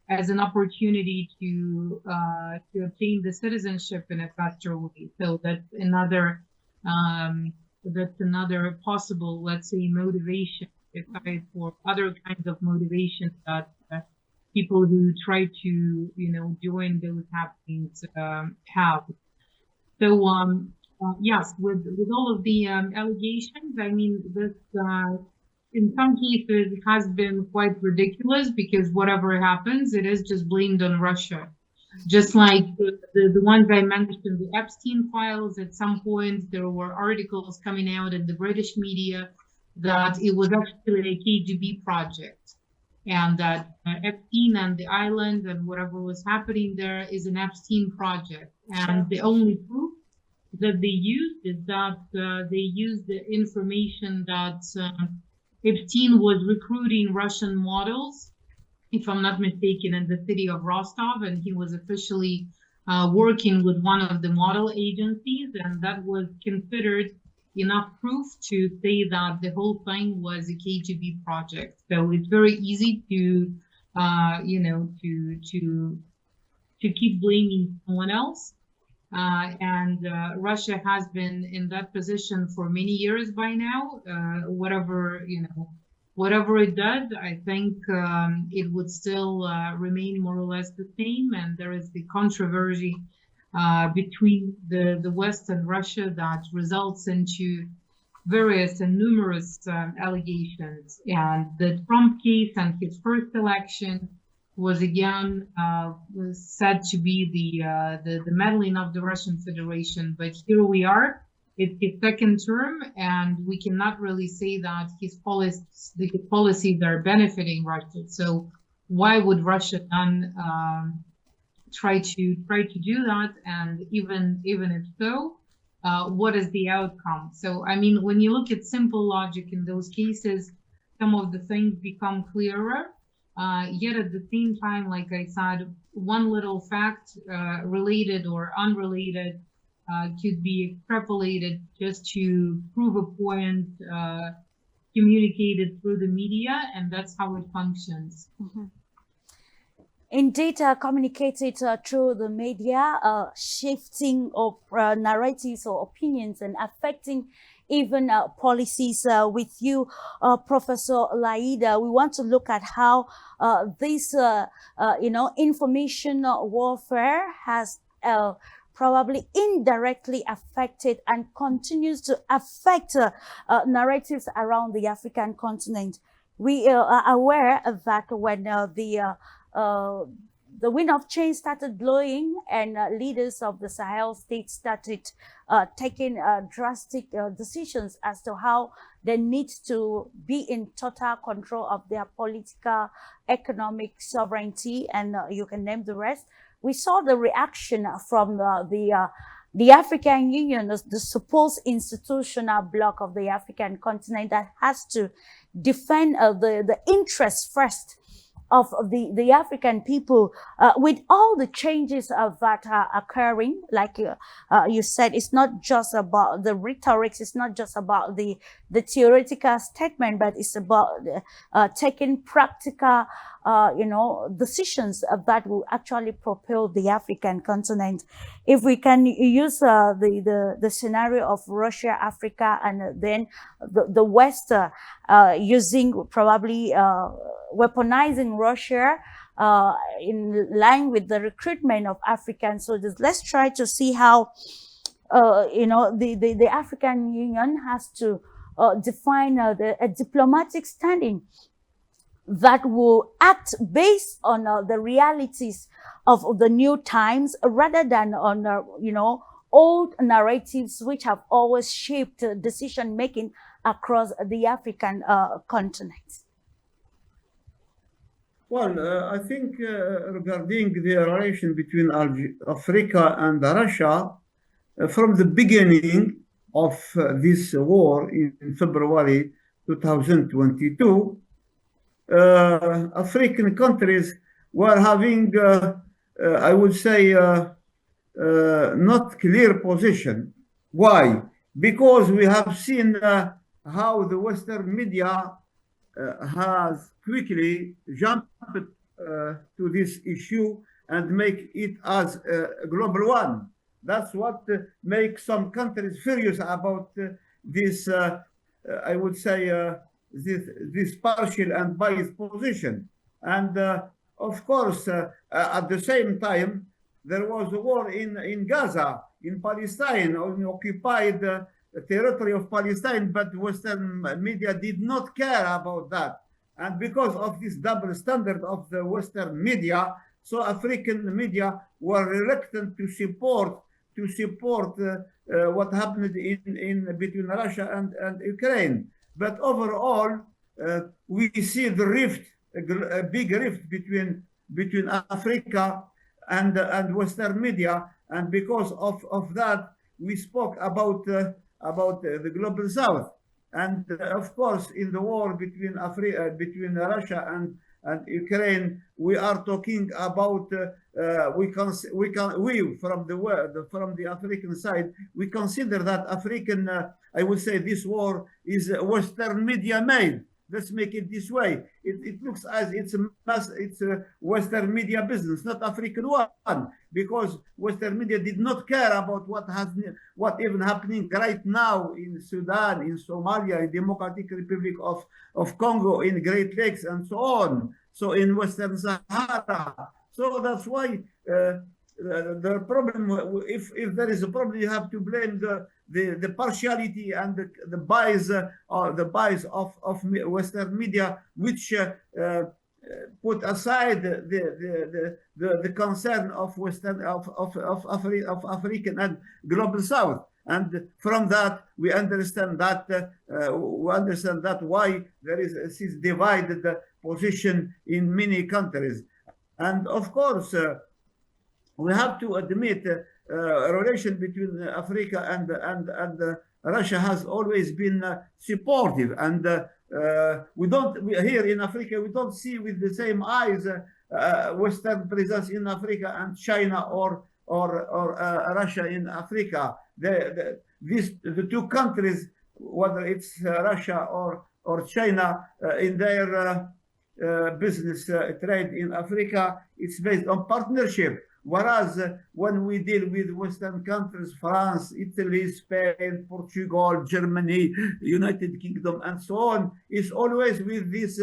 C: as an opportunity to obtain the citizenship in a faster way. So that's another possible, let's say, motivation for other kinds of motivation that people who try to join those happenings have. So yes, with all of the allegations, I mean, this in some cases has been quite ridiculous, because whatever happens, it is just blamed on Russia. Just like the ones I mentioned, the Epstein files, at some point there were articles coming out in the British media that it was actually a KGB project, and that Epstein and the island and whatever was happening there is an Epstein project. And the only proof that they used is that they used the information that Epstein was recruiting Russian models, if I'm not mistaken, in the city of Rostov, and he was officially working with one of the model agencies, and that was considered enough proof to say that the whole thing was a KGB project. So it's very easy to, to keep blaming someone else. And Russia has been in that position for many years by now. Whatever it does, I think it would still remain more or less the same. And there is the controversy between the West and Russia that results into various and numerous allegations. And the Trump case and his first election was again said to be the meddling of the Russian Federation. But here we are. It's his second term, and we cannot really say that his policies are benefiting Russia. So why would Russia then try to do that? And even if so, what is the outcome? So I mean, when you look at simple logic in those cases, some of the things become clearer. Yet at the same time, like I said, one little fact, related or unrelated, could be extrapolated just to prove a point, communicated through the media, and that's how it functions.
B: Indeed, communicated through the media, shifting of narratives or opinions and affecting even policies. With you, Professor Laida, we want to look at how this, information warfare has probably indirectly affected and continues to affect narratives around the African continent. We are aware that when the wind of change started blowing and leaders of the Sahel states started taking drastic decisions as to how they need to be in total control of their political, economic sovereignty, and you can name the rest. We saw the reaction from the African Union, the supposed institutional bloc of the African continent that has to defend the interests first of the African people, with all the changes that are occurring, like you said, it's not just about the rhetoric, it's not just about the theoretical statement, but it's about taking practical decisions that will actually propel the African continent. If we can use the scenario of Russia, Africa, and then the West using probably weaponizing Russia in line with the recruitment of African soldiers. Let's try to see how the African Union has to define a diplomatic standing that will act based on the realities of the new times, rather than on old narratives which have always shaped decision making across the African continent.
E: Well, I think regarding the relation between Africa and Russia, from the beginning of this war in February 2022, African countries were having, I would say, not clear position. Why? Because we have seen how the Western media has quickly jumped to this issue and make it as a global one. That's what makes some countries furious about this, I would say, this partial and biased position. And of course, at the same time, there was a war in Gaza, in Palestine, on the occupied territory of Palestine, but Western media did not care about that. And because of this double standard of the Western media, so African media were reluctant to support what happened in between Russia and Ukraine. But overall, we see the rift, a big rift between Africa and Western media, and because of that, we spoke about the global South. And of course, in the war between Russia and Ukraine, we are talking about we from the African side, we consider that African, I would say, this war is Western media made. Let's make it this way. It looks as it's a Western media business, not African one, because Western media did not care about what even happening right now in Sudan, in Somalia, in Democratic Republic of Congo, in Great Lakes, and so on. So in Western Sahara. So that's why the problem, if there is a problem, you have to blame the partiality and the bias of Western media, which put aside the concern of Western of African and global South. And from that, we understand that why there is this divided position in many countries. And of course, we have to admit a relation between Africa and Russia has always been supportive, and here in Africa we don't see with the same eyes Western presence in Africa and China or Russia in Africa. The two countries, whether it's Russia or China, in their business trade in Africa, it's based on partnership. Whereas when we deal with Western countries, France, Italy, Spain, Portugal, Germany, United Kingdom, and so on, it's always with this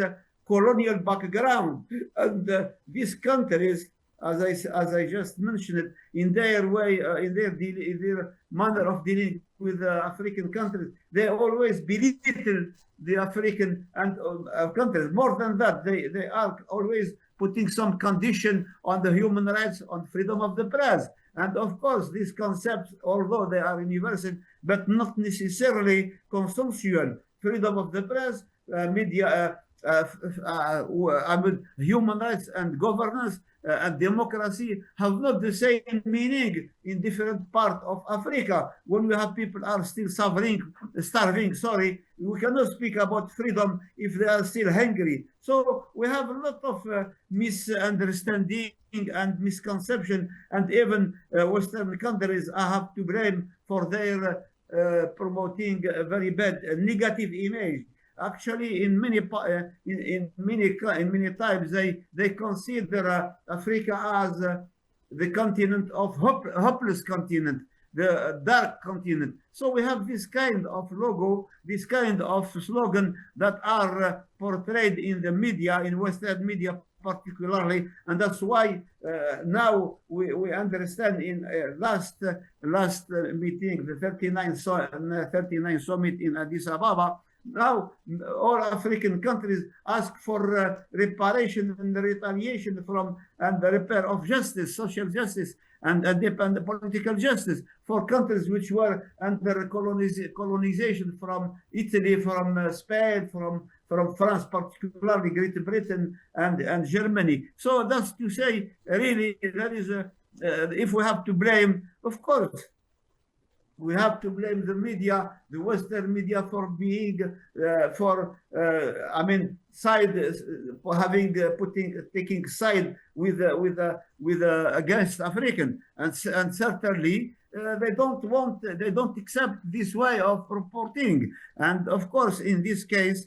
E: colonial background. And these countries, as I just mentioned, in their way, in their manner of dealing with African countries, they always belittle the African and countries. More than that, they are always putting some condition on the human rights, on freedom of the press. And of course, these concepts, although they are universal, but not necessarily consensual. Freedom of the press, media, I mean, human rights and governance and democracy have not the same meaning in different parts of Africa. When we have people are still starving, sorry, we cannot speak about freedom if they are still hungry. So we have a lot of misunderstanding and misconception, and even Western countries have to blame for their promoting a very bad negative image. Actually, in many times they consider Africa as the continent of hopeless continent, the dark continent. So we have this kind of logo, this kind of slogan that are portrayed in the media, in Western media particularly, and that's why now we understand in last meeting, the 39 summit in Addis Ababa. Now, all African countries ask for reparation and retaliation from and the repair of justice, social justice, and independent political justice for countries which were under colonization from Italy, from Spain, from France, particularly Great Britain and Germany. So that's to say, really, that is if we have to blame, of course, we have to blame the media, the Western media, for being for having taking side with against African, and certainly they don't accept this way of reporting. And of course, in this case,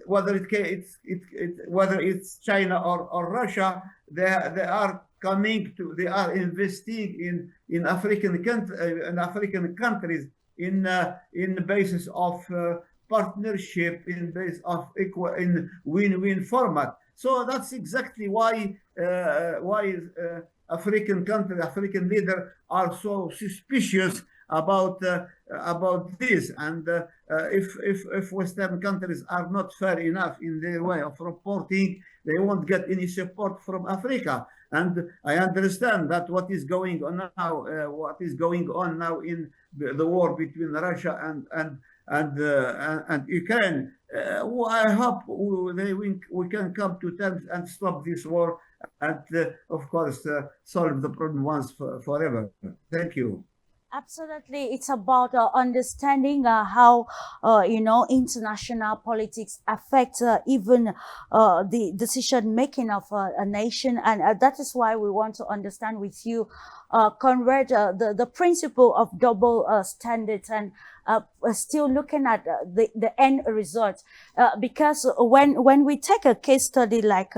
E: whether it's China or Russia, they are investing in African countries in the basis of partnership, in base of win-win format. So that's exactly why African leaders are so suspicious about this. And if Western countries are not fair enough in their way of reporting, they won't get any support from Africa. And I understand that what is going on now in the war between Russia and Ukraine. I hope we can come to terms and stop this war, and of course solve the problem once forever. Thank you.
B: Absolutely, it's about understanding how international politics affect even the decision making of a nation, and that is why we want to understand with you, Conrad, the principle of double standards, and still looking at the end result, because when we take a case study like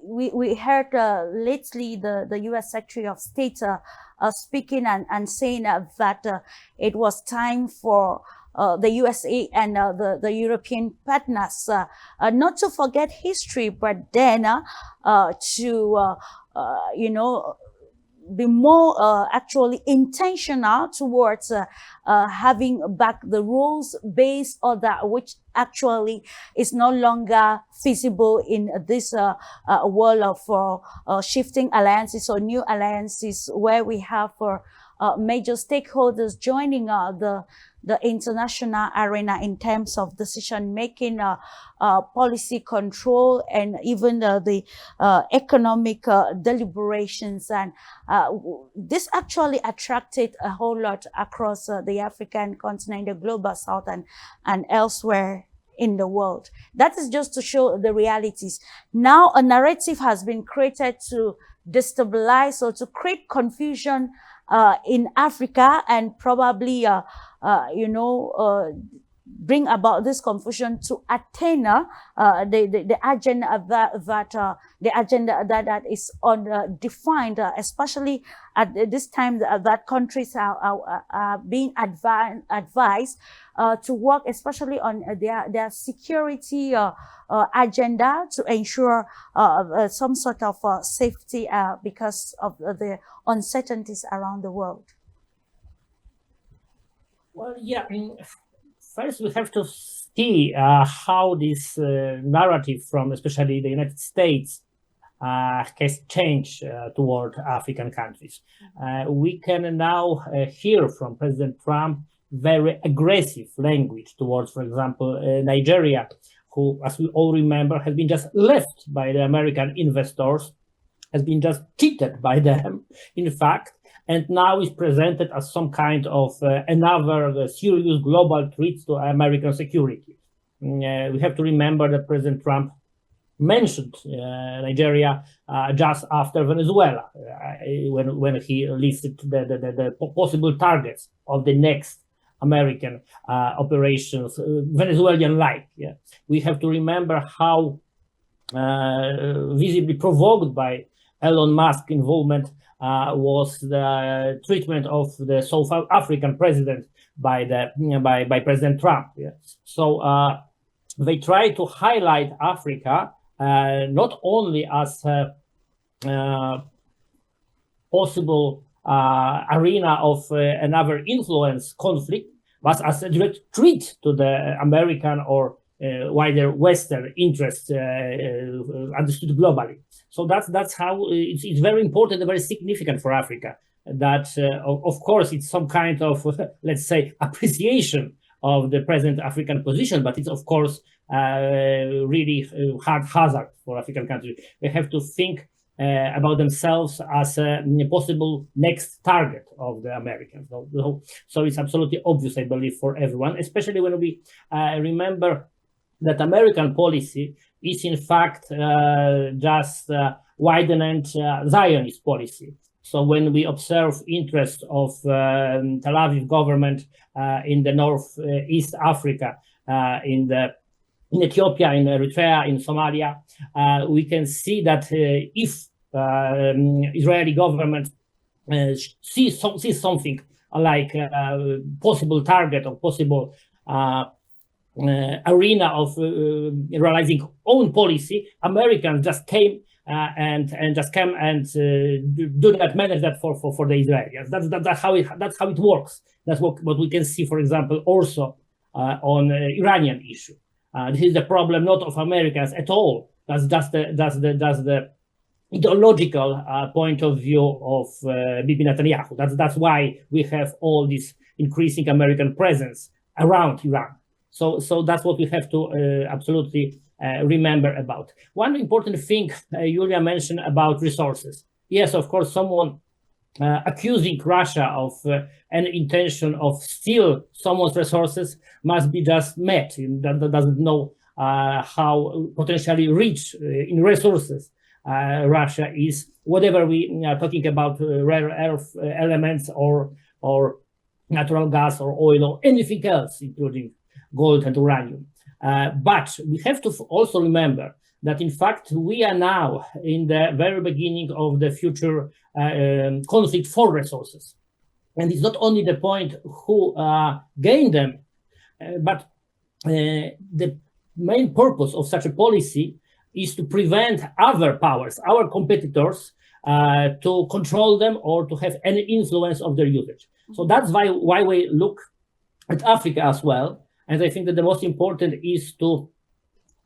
B: we heard lately the U.S. Secretary of State speaking and saying that it was time for the USA and the European partners not to forget history, but then to be more actually intentional towards having back the rules based on that which actually is no longer feasible in this world of shifting alliances or new alliances, where we have major stakeholders joining the international arena in terms of decision making, policy control, and even the economic deliberations. And this actually attracted a whole lot across the African continent, the global south, and elsewhere in the world. That is just to show the realities. Now a narrative has been created to destabilize or to create confusion in Africa, and probably bring about this confusion to attain the agenda the agenda that is defined, especially at this time that countries are being advised to work especially on their security agenda, to ensure some sort of safety because of the uncertainties around the world.
D: Well, yeah. First, we have to see how this narrative from especially the United States has changed toward African countries. We can now hear from President Trump very aggressive language towards, for example, Nigeria, who, as we all remember, has been just left by the American investors, has been just cheated by them, in fact, and now is presented as some kind of another serious global threat to American security. We have to remember that President Trump mentioned Nigeria just after Venezuela, when he listed the possible targets of the next American operations, Venezuelan-like. Yeah. We have to remember how visibly provoked by Elon Musk involvement was the treatment of the South African president by President Trump. Yeah. So they try to highlight Africa not only as a possible arena of another influence conflict, but as a direct threat to the American or wider Western interests understood globally. So that's how it's very important and very significant for Africa. That of course it's some kind of let's say appreciation of the present African position, but it's of course really hard hazard for African countries. They have to think about themselves as a possible next target of the Americans. So it's absolutely obvious, I believe, for everyone, especially when we remember that American policy is in fact just widened Zionist policy. So when we observe interest of Tel Aviv government in the Northeast Africa, in Ethiopia, in Eritrea, in Somalia, we can see that if Israeli government sees something like possible target or possible arena of realizing own policy, Americans just came and do not manage that for the Israelis. That's how it works. That's what we can see, for example, also on Iranian issue. This is the problem not of Americans at all. That's the ideological point of view of Bibi Netanyahu. That's why we have all this increasing American presence around Iran. So that's what we have to absolutely remember about. One important thing Julia mentioned about resources. Yes, of course, someone accusing Russia of an intention of steal someone's resources must be just met. That doesn't know how potentially rich in resources Russia is. Whatever we are talking about, rare earth elements or natural gas or oil or anything else, including gold and uranium. But we have to also remember that, in fact, we are now in the very beginning of the future conflict for resources. And it's not only the point who gain them, but the main purpose of such a policy is to prevent other powers, our competitors, to control them or to have any influence of their usage. So that's why we look at Africa as well. And I think that the most important is to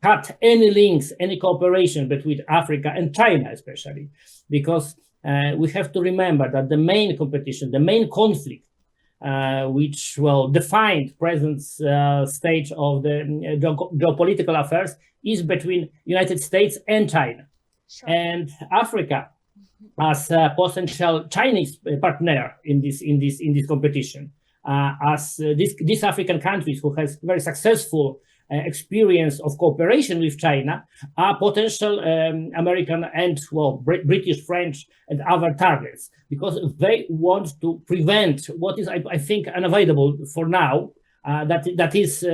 D: cut any links, any cooperation between Africa and China, especially, because we have to remember that the main competition, the main conflict, which will define present stage of the geopolitical affairs, is between United States and China. Sure. And Africa, as a potential Chinese partner in this competition, as these African countries who has very successful experience of cooperation with China are potential American and British, French, and other targets, because they want to prevent what is, I think, unavoidable for now. That is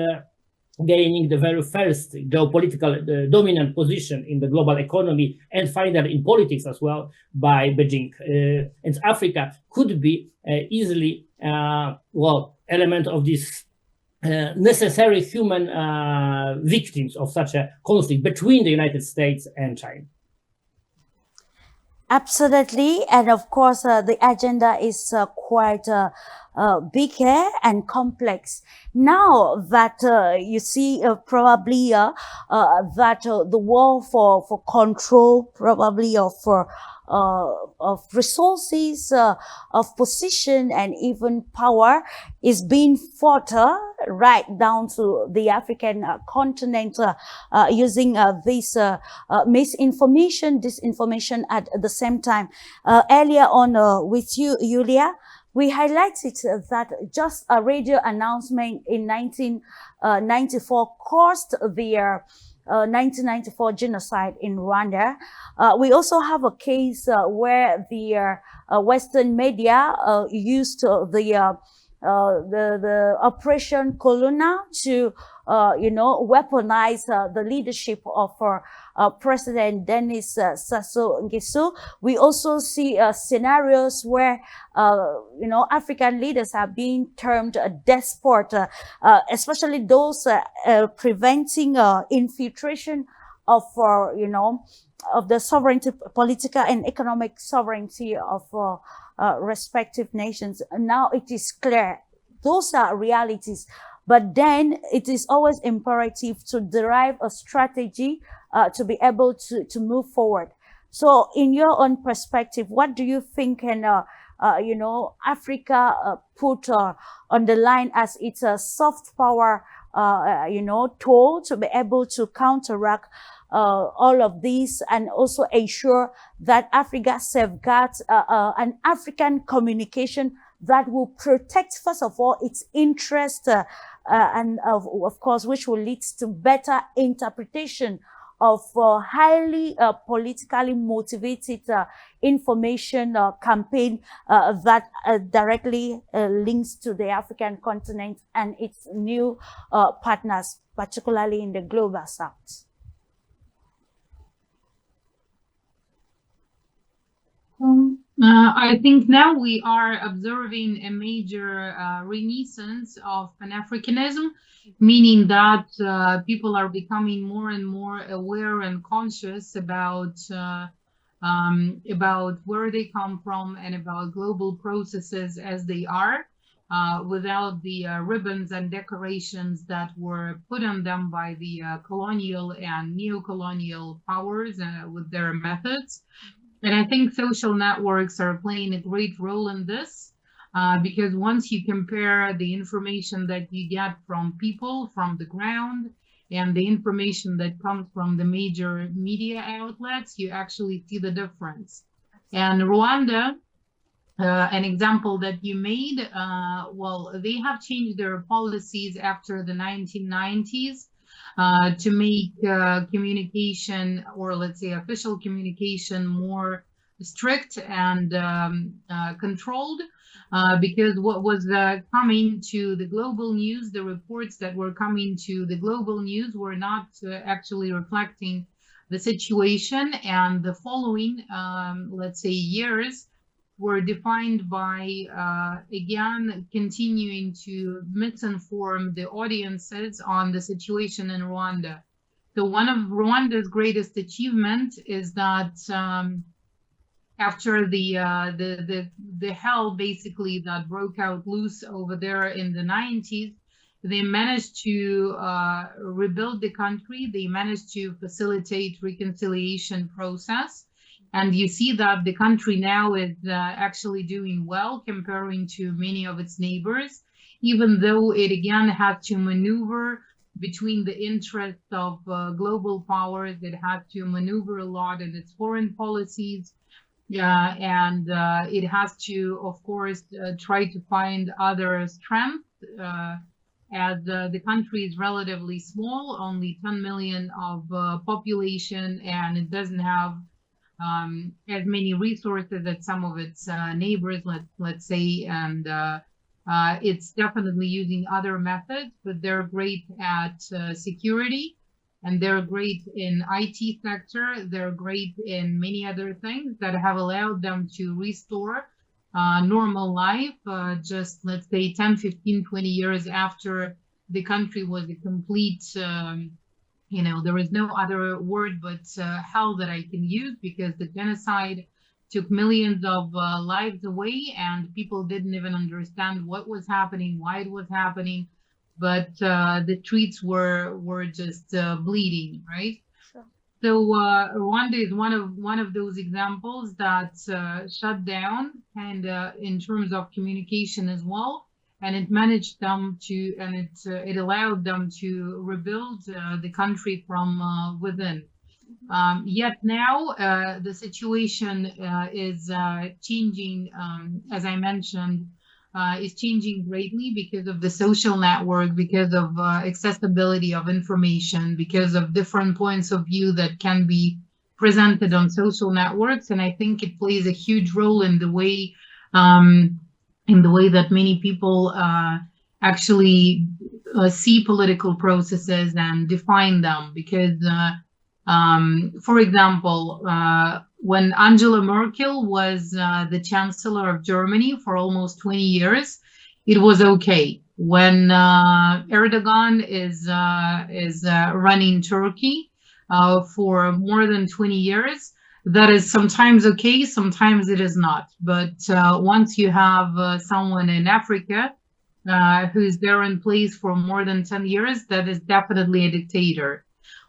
D: gaining the very first geopolitical dominant position in the global economy and finally in politics as well by Beijing. And Africa could be easily element of this necessary human victims of such a conflict between the United States and China.
B: Absolutely. And of course, the agenda is quite bigger and complex. Now that you see probably that the war for control probably of resources, of position and even power is being fought right down to the African continent using this misinformation, disinformation at the same time. Earlier on with you, Julia, we highlighted that just a radio announcement in 1994 caused the 1994 genocide in Rwanda. We also have a case where the Western media used the Operation Colonna to, weaponize the leadership of President Denis Sassou Nguesso. We also see scenarios where, African leaders are being termed a despot, especially those preventing infiltration of, of the sovereignty, political and economic sovereignty of respective nations. Now it is clear those are realities, but then it is always imperative to derive a strategy to be able to move forward. So in your own perspective, what do you think can Africa put on the line as its soft power tool to be able to counteract all of these and also ensure that Africa safeguards an African communication that will protect, first of all, its interest and of course, which will lead to better interpretation of highly politically motivated information campaign that directly links to the African continent and its new partners, particularly in the global south.
C: I think now we are observing a major renaissance of Pan-Africanism, meaning that people are becoming more and more aware and conscious about where they come from and about global processes as they are, without the ribbons and decorations that were put on them by the colonial and neo-colonial powers with their methods. And I think social networks are playing a great role in this, because once you compare the information that you get from people, from the ground, and the information that comes from the major media outlets, you actually see the difference. And Rwanda, an example that you made, well, they have changed their policies after the 1990s. To make communication, or let's say official communication, more strict and controlled, because what was coming to the global news, the reports that were coming to the global news were not actually reflecting the situation, and the following, let's say, years were defined by, again, continuing to misinform the audiences on the situation in Rwanda. So one of Rwanda's greatest achievement is that after the hell basically that broke out loose over there in the 90s, they managed to rebuild the country. They managed to facilitate reconciliation process. And you see that the country now is actually doing well comparing to many of its neighbors, even though it again had to maneuver between the interests of global powers. It had to maneuver a lot in its foreign policies. And it has to, of course, try to find other strengths, as the country is relatively small, only 10 million of population, and it doesn't have as many resources as some of its neighbors, let's say, and it's definitely using other methods, but they're great at security, and they're great in IT sector. They're great in many other things that have allowed them to restore normal life, just let's say 10, 15, 20 years after the country was a complete there is no other word but hell that I can use, because the genocide took millions of lives away, and people didn't even understand what was happening, why it was happening, but the streets were just bleeding, right?
B: Sure.
C: So Rwanda is one of those examples that shut down, and in terms of communication as well, and it managed them to, and it allowed them to rebuild the country from within. Yet now the situation is changing, as I mentioned, is changing greatly because of the social network, because of accessibility of information, because of different points of view that can be presented on social networks. And I think it plays a huge role um, in the way that many people actually see political processes and define them. Because, for example, when Angela Merkel was the Chancellor of Germany for almost 20 years, it was okay. When Erdogan is running Turkey for more than 20 years, that is sometimes okay, sometimes it is not. But once you have someone in Africa who's there in place for more than 10 years, that is definitely a dictator.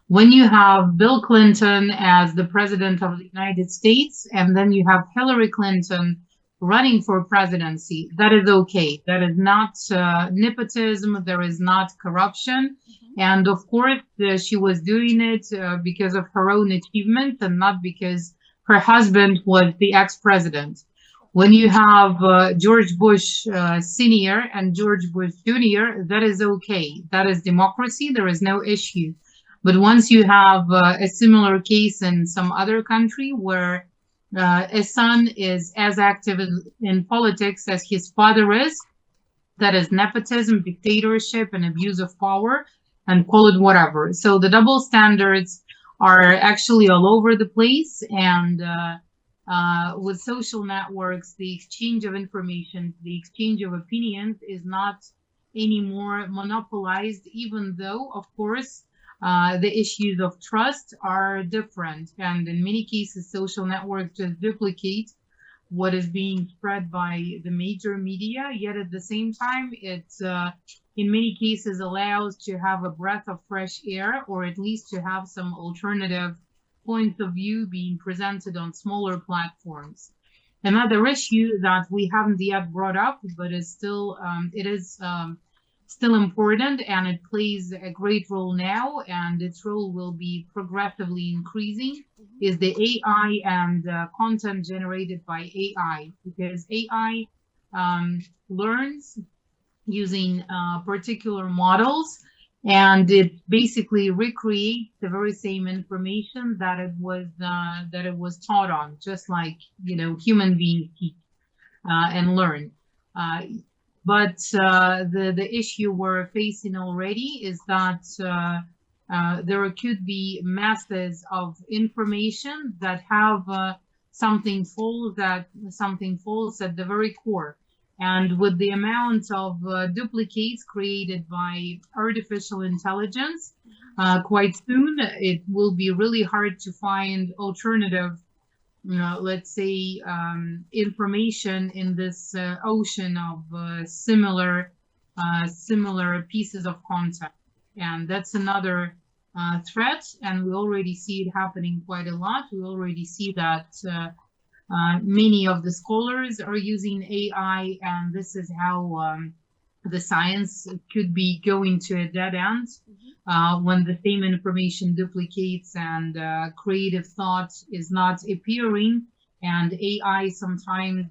C: When you have Bill Clinton as the president of the United States, and then you have Hillary Clinton running for presidency, that is okay. That is not nepotism, there is not corruption. And of course, she was doing it because of her own achievements and not because her husband was the ex-president. When you have George Bush Sr. and George Bush Jr., that is okay. That is democracy. There is no issue. But once you have a similar case in some other country where a son is as active in politics as his father is, that is nepotism, dictatorship, and abuse of power, and call it whatever. So the double standards are actually all over the place. And with social networks, the exchange of information, the exchange of opinions is not anymore monopolized, even though, of course, the issues of trust are different. And in many cases, social networks just duplicate what is being spread by the major media, yet at the same time, it in many cases allows to have a breath of fresh air, or at least to have some alternative points of view being presented on smaller platforms. Another issue that we haven't yet brought up, but is still still important, and it plays a great role now, and its role will be progressively increasing, is the AI and content generated by AI, because AI learns using particular models, and it basically recreates the very same information that it was taught on, just like human beings teach and learn. But the issue we're facing already is that there could be masses of information that have something false at the very core. And with the amount of duplicates created by artificial intelligence, quite soon it will be really hard to find alternative, let's say, information in this ocean of similar pieces of content. And that's another threat, and we already see it happening quite a lot. We already see that many of the scholars are using AI, and this is how the science could be going to a dead end when the same information duplicates and creative thought is not appearing, and AI sometimes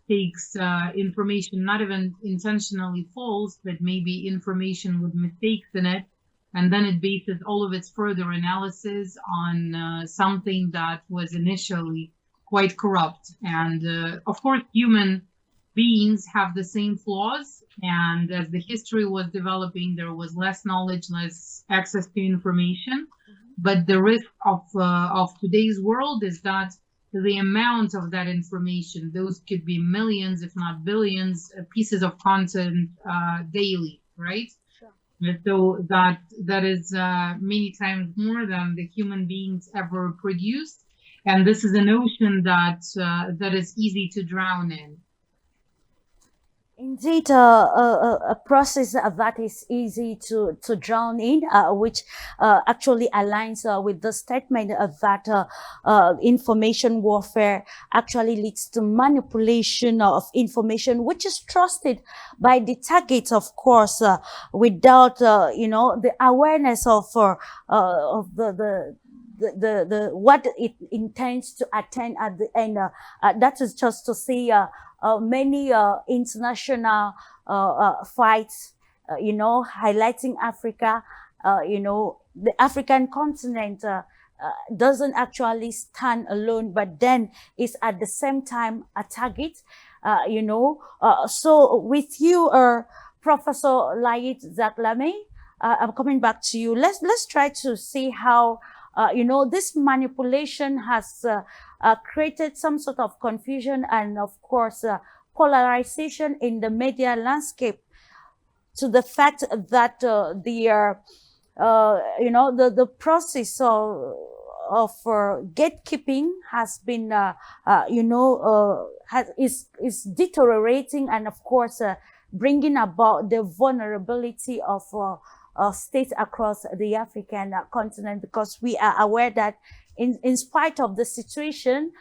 C: takes information not even intentionally false, but maybe information with mistakes in it, and then it bases all of its further analysis on something that was initially quite corrupt. And of course, human beings have the same flaws, and as the history was developing, there was less knowledge, less access to information. But the risk of today's world is that the amount of that information, those could be millions, if not billions, pieces of content daily, right? Sure. So that is many times more than the human beings ever produced. And this is an ocean that is easy to drown in.
B: Indeed, a process that is easy to drown in, which actually aligns with the statement that information warfare actually leads to manipulation of information, which is trusted by the target, of course, without the awareness of the what it intends to attain at the end. That is just to see many international fights, highlighting Africa. The African continent doesn't actually stand alone, but then is at the same time a target. So with you, Professor Laït Zaklame, I'm coming back to you. Let's try to see how this manipulation has created some sort of confusion and, of course, polarization in the media landscape, to the fact that the process of gatekeeping has been is deteriorating, and of course bringing about the vulnerability of states across the African continent, because we are aware that in spite of the situation,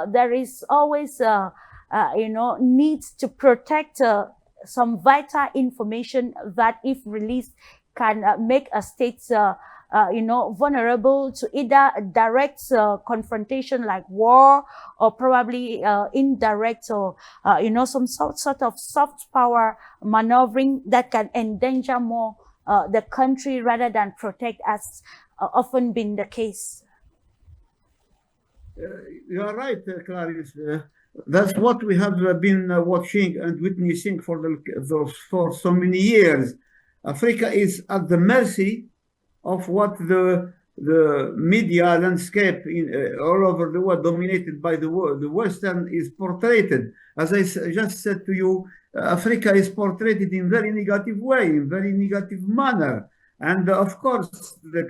B: there is always need to protect some vital information that, if released, can make a state vulnerable to either direct confrontation like war, or probably indirect, or some sort of soft power maneuvering that can endanger more the country rather than protect, as often been the case.
E: You are right, Clarice. That's what we have been watching and witnessing for so many years. Africa is at the mercy of what the media landscape all over the world, dominated by the Western, is portrayed. As I just said to you, Africa is portrayed in very negative way, in very negative manner. And of course, the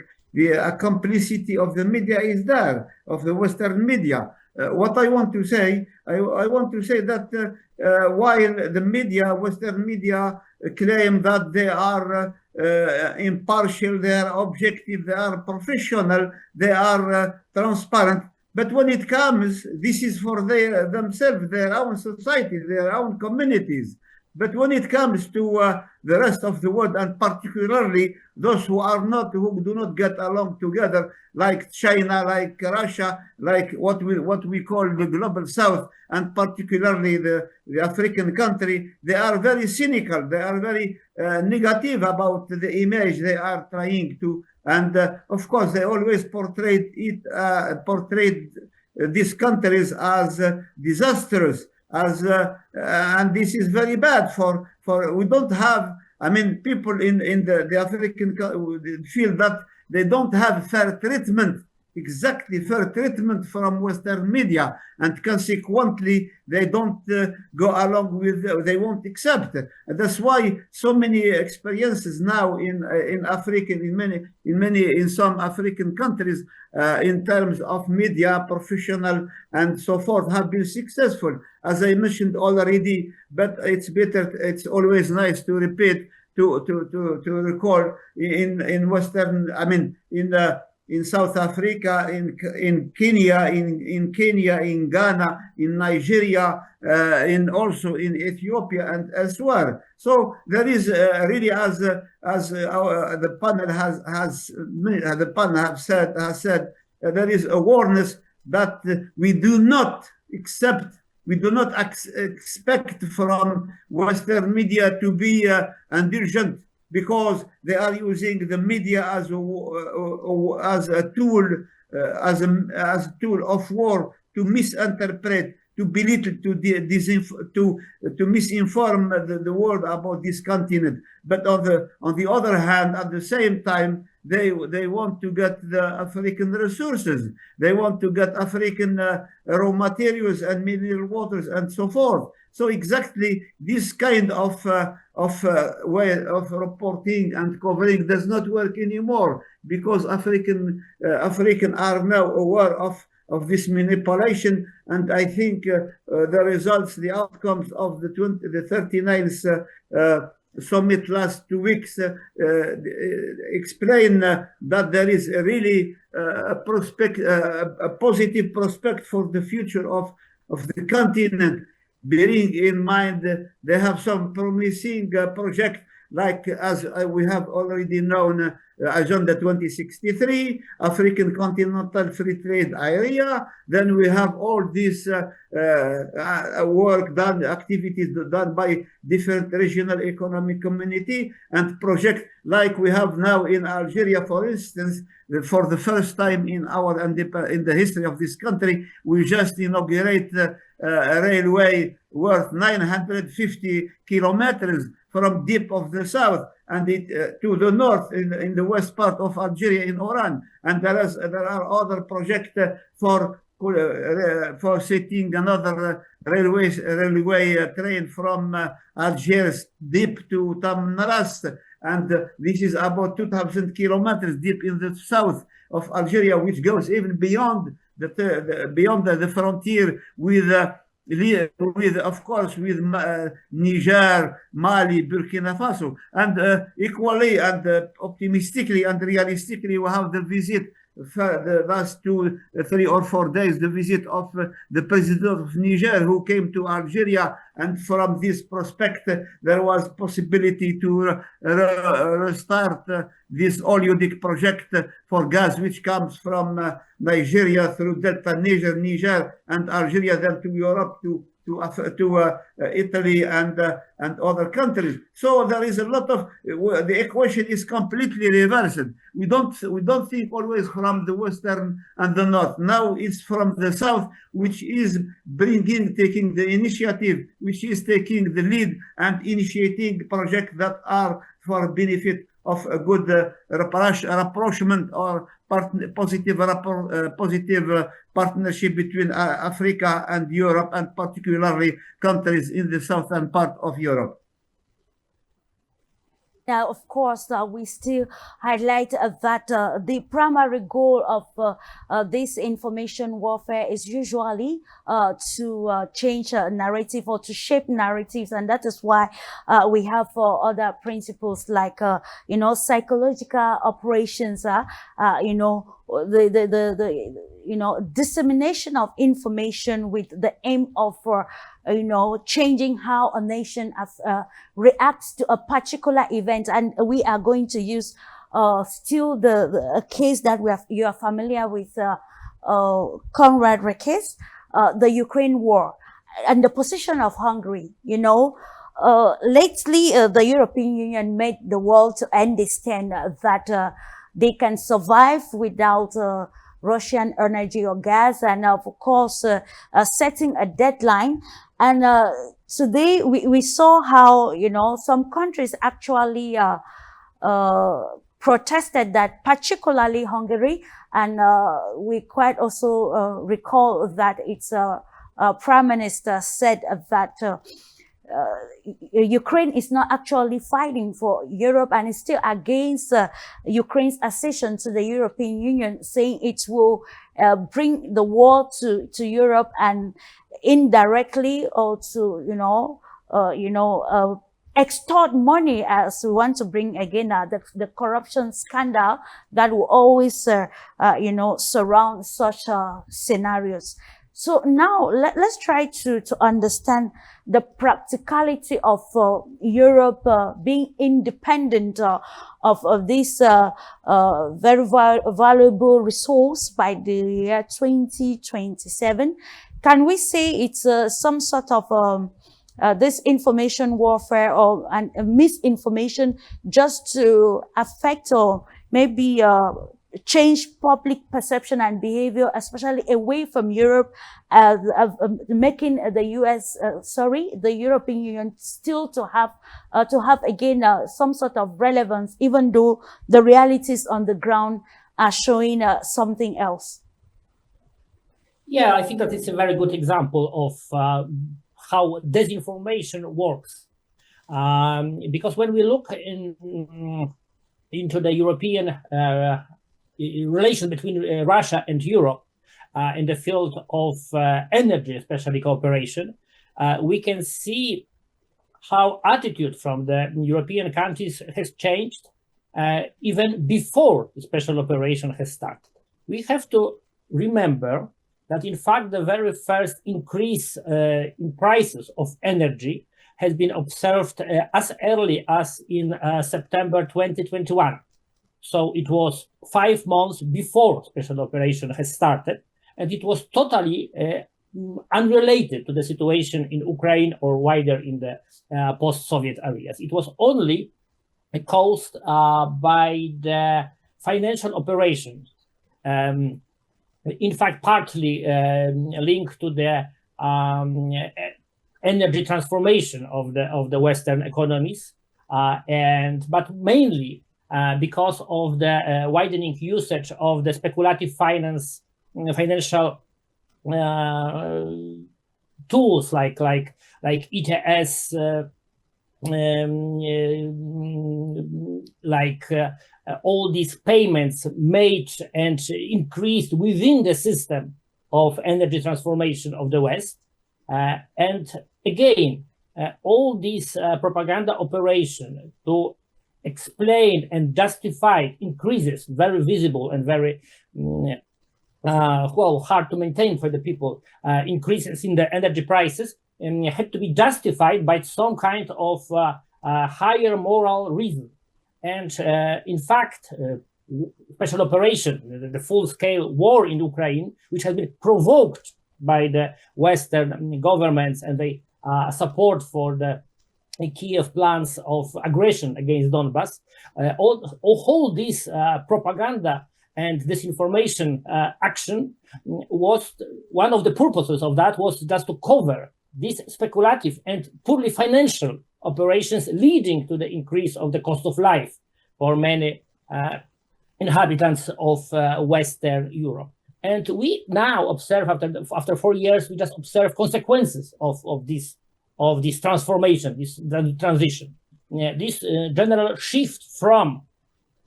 E: complicity of the media is there, of the Western media. What I want to say, I want to say that while the media, Western media, claim that they are impartial, they are objective, they are professional, they are transparent, but when it comes, this is for themselves, their own society, their own communities. But when it comes to the rest of the world, and particularly those who do not get along together, like China, like Russia, like what we call the global South, and particularly the African country, they are very cynical. They are very negative about the image they are trying to, and of course they always portrayed these countries as disastrous. And this is very bad for we don't have, I mean, people in the African feel that they don't have fair treatment, exactly fair treatment from Western media, and consequently they don't go along with, they won't accept. And that's why so many experiences now in Africa, in some African countries, in terms of media, professional and so forth, have been successful, as I mentioned already. But it's better, it's always nice to repeat, to recall in Western, I mean, in South Africa, in Kenya, in Ghana, in Nigeria, also in Ethiopia and elsewhere. So there is really, as the panel has said, there is awareness that we do not expect from Western media to be indulgent, because they are using the media as a tool, as a tool of war, to misinterpret, to belittle, to misinform the world about this continent. But on the other hand, at the same time, they want to get the African resources. They want to get African raw materials and mineral waters and so forth. So exactly this kind of way of reporting and covering does not work anymore, because African are now aware of of this manipulation. And I think the results, the outcomes of the 39th summit last 2 weeks explain that there is really a positive prospect for the future of the continent, bearing in mind they have some promising projects, like as we have already known, Agenda 2063, African Continental Free Trade Area. Then we have all this work done, activities done by different regional economic community and projects like we have now in Algeria, for instance. For the first time in the history of this country, we just inaugurate a railway worth 950 kilometers from deep of the south and to the north in the west part of Algeria in Oran. And there are other projects for setting another railway train from Algiers deep to Tamnaras. And this is about 2,000 kilometers deep in the south of Algeria, which goes even beyond the frontier with of course, with Niger, Mali, Burkina Faso. And equally and optimistically and realistically, we have the visit, the last 2, 3 or 4 days, the visit of the president of Niger, who came to Algeria. And from this prospect, there was possibility to restart this oleoduct project for gas, which comes from Nigeria through Delta Niger and Algeria, then to Europe, to Italy and other countries. So there is a lot of the equation is completely reversed. We don't think always from the western and the north. Now it's from the south, which is taking the initiative, which is taking the lead and initiating projects that are for benefit of a good rapprochement or positive partnership between Africa and Europe, and particularly countries in the southern part of Europe.
B: Now, of course, we still highlight that the primary goal of this information warfare is usually to change narrative or to shape narratives, and that is why we have other principles like psychological operations, the dissemination of information with the aim of changing how a nation reacts to a particular event. And we are going to use still a case that you are familiar with, Conrad Rekes, the Ukraine war and the position of Hungary. Lately, the European Union made the world to understand that they can survive without Russian energy or gas, and of course setting a deadline. And today we saw how some countries actually protested that, particularly Hungary, and we quite also recall that its prime minister said that Ukraine is not actually fighting for Europe and is still against Ukraine's accession to the European Union, saying it will bring the war to Europe and indirectly or to extort money, as we want to bring again the corruption scandal that will always surround such scenarios. So now let's try to understand the practicality of Europe being independent of this very valuable resource by the year 2027. Can we say it's some sort of this information warfare or misinformation just to affect or maybe change public perception and behavior, especially away from Europe, making the the European Union still to have again some sort of relevance, even though the realities on the ground are showing something else?
D: Yeah, I think that it's a very good example of how disinformation works, because when we look into the European relations between Russia and Europe, in the field of energy, especially cooperation, we can see how attitude from the European countries has changed even before the special operation has started. We have to remember that, in fact, the very first increase in prices of energy has been observed as early as in September 2021. So it was 5 months before special operation has started, and it was totally unrelated to the situation in Ukraine or wider in the post-Soviet areas. It was only caused by the financial operations, in fact, partly linked to the energy transformation of the Western economies, but mainly because of the widening usage of the speculative financial tools like ETS, all these payments made and increased within the system of energy transformation of the West. And again, all these propaganda operation to explain and justify increases, very visible and very hard to maintain for the people, increases in the energy prices, had to be justified by some kind of higher moral reason. And in fact, special operation, the full-scale war in Ukraine, which has been provoked by the Western governments and the support for the Kiev plans of aggression against Donbass, all this propaganda and disinformation action was one of the purposes of that was just to cover these speculative and purely financial operations leading to the increase of the cost of life for many inhabitants of Western Europe. And we now observe, after 4 years, we just observe consequences of this transformation, this transition. This general shift from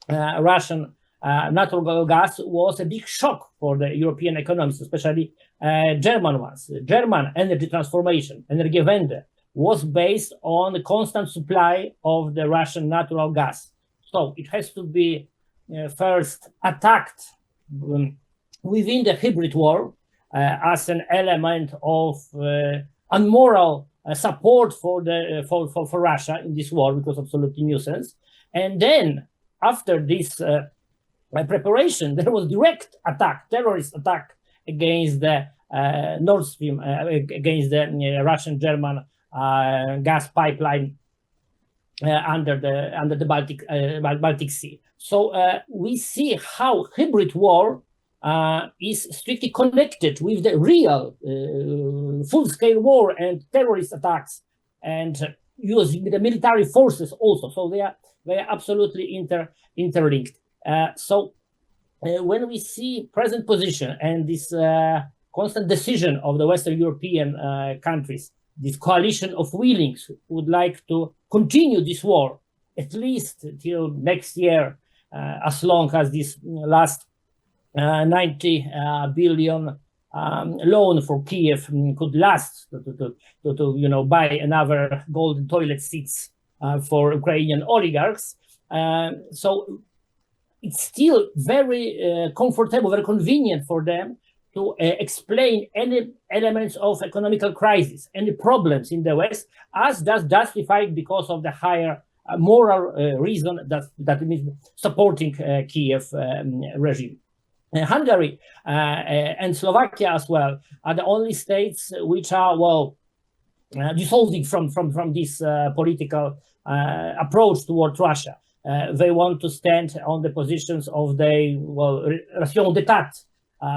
D: Russian natural gas was a big shock for the European economies, especially German ones. German energy transformation, Energiewende, was based on the constant supply of the Russian natural gas. So it has to be first attacked within the hybrid war as an element of unmoral support for Russia in this war, because absolutely nuisance. And then after this preparation, there was direct attack, terrorist attack against the Nord Stream, against the Russian-German gas pipeline under the Baltic Sea. So we see how hybrid war is strictly connected with the real full-scale war and terrorist attacks, and using the military forces also. So they are absolutely interlinked. So when we see present position and this constant decision of the Western European countries, this coalition of willings who would like to continue this war at least till next year, as long as this last 90 billion loan for Kiev could last to buy another golden toilet seats for Ukrainian oligarchs. So it's still very comfortable, very convenient for them to explain any elements of economical crisis, any problems in the West, as just justified because of the higher moral reason that means supporting Kiev regime. Hungary and Slovakia as well are the only states which are dissolving from this political approach towards Russia. They want to stand on the positions of the ration d'état,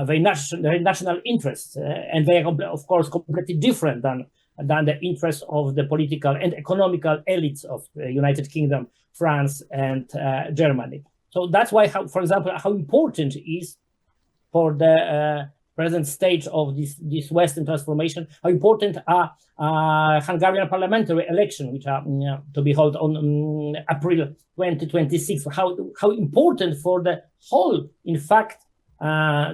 D: their national interests, and they are of course completely different than the interests of the political and economical elites of the United Kingdom, France, and Germany. So that's why, for example, how important it is for the present stage of this Western transformation, how important are Hungarian parliamentary elections, which are to be held on April 2026, how important for the whole, in fact,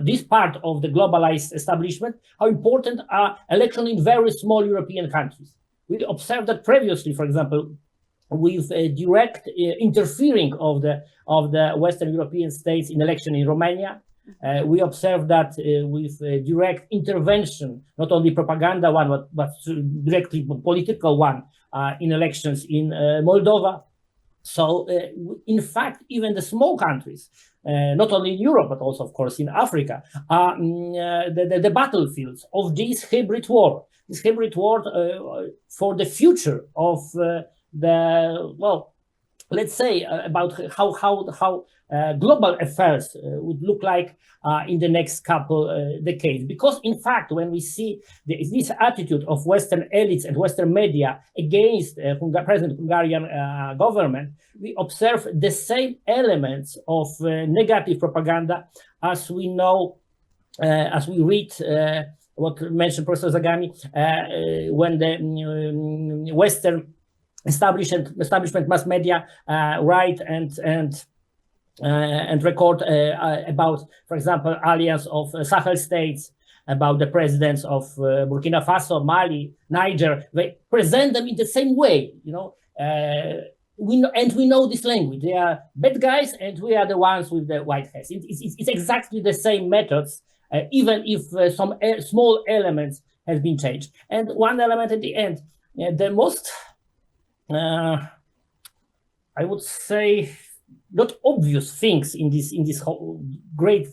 D: this part of the globalized establishment, how important are elections in very small European countries. We observed that previously, for example, with direct interfering of the Western European states in election in Romania. We observed that with direct intervention, not only propaganda one, but directly political one in elections in Moldova. So, in fact, even the small countries, not only in Europe, but also, of course, in Africa, are the battlefields of this hybrid war. This hybrid war for the future of let's say about how global affairs would look like in the next couple decades. Because in fact, when we see this attitude of Western elites and Western media against present Hungarian government, we observe the same elements of negative propaganda as we know, as we read what mentioned Professor Zagami, when the Western establishment mass media write and record about, for example, alliance of Sahel states, about the presidents of Burkina Faso, Mali, Niger. They present them in the same way, you know. We know this language. They are bad guys, and we are the ones with the white hats. It's exactly the same methods, even if some small elements has been changed. And one element at the end, the most I would say not obvious things in this whole great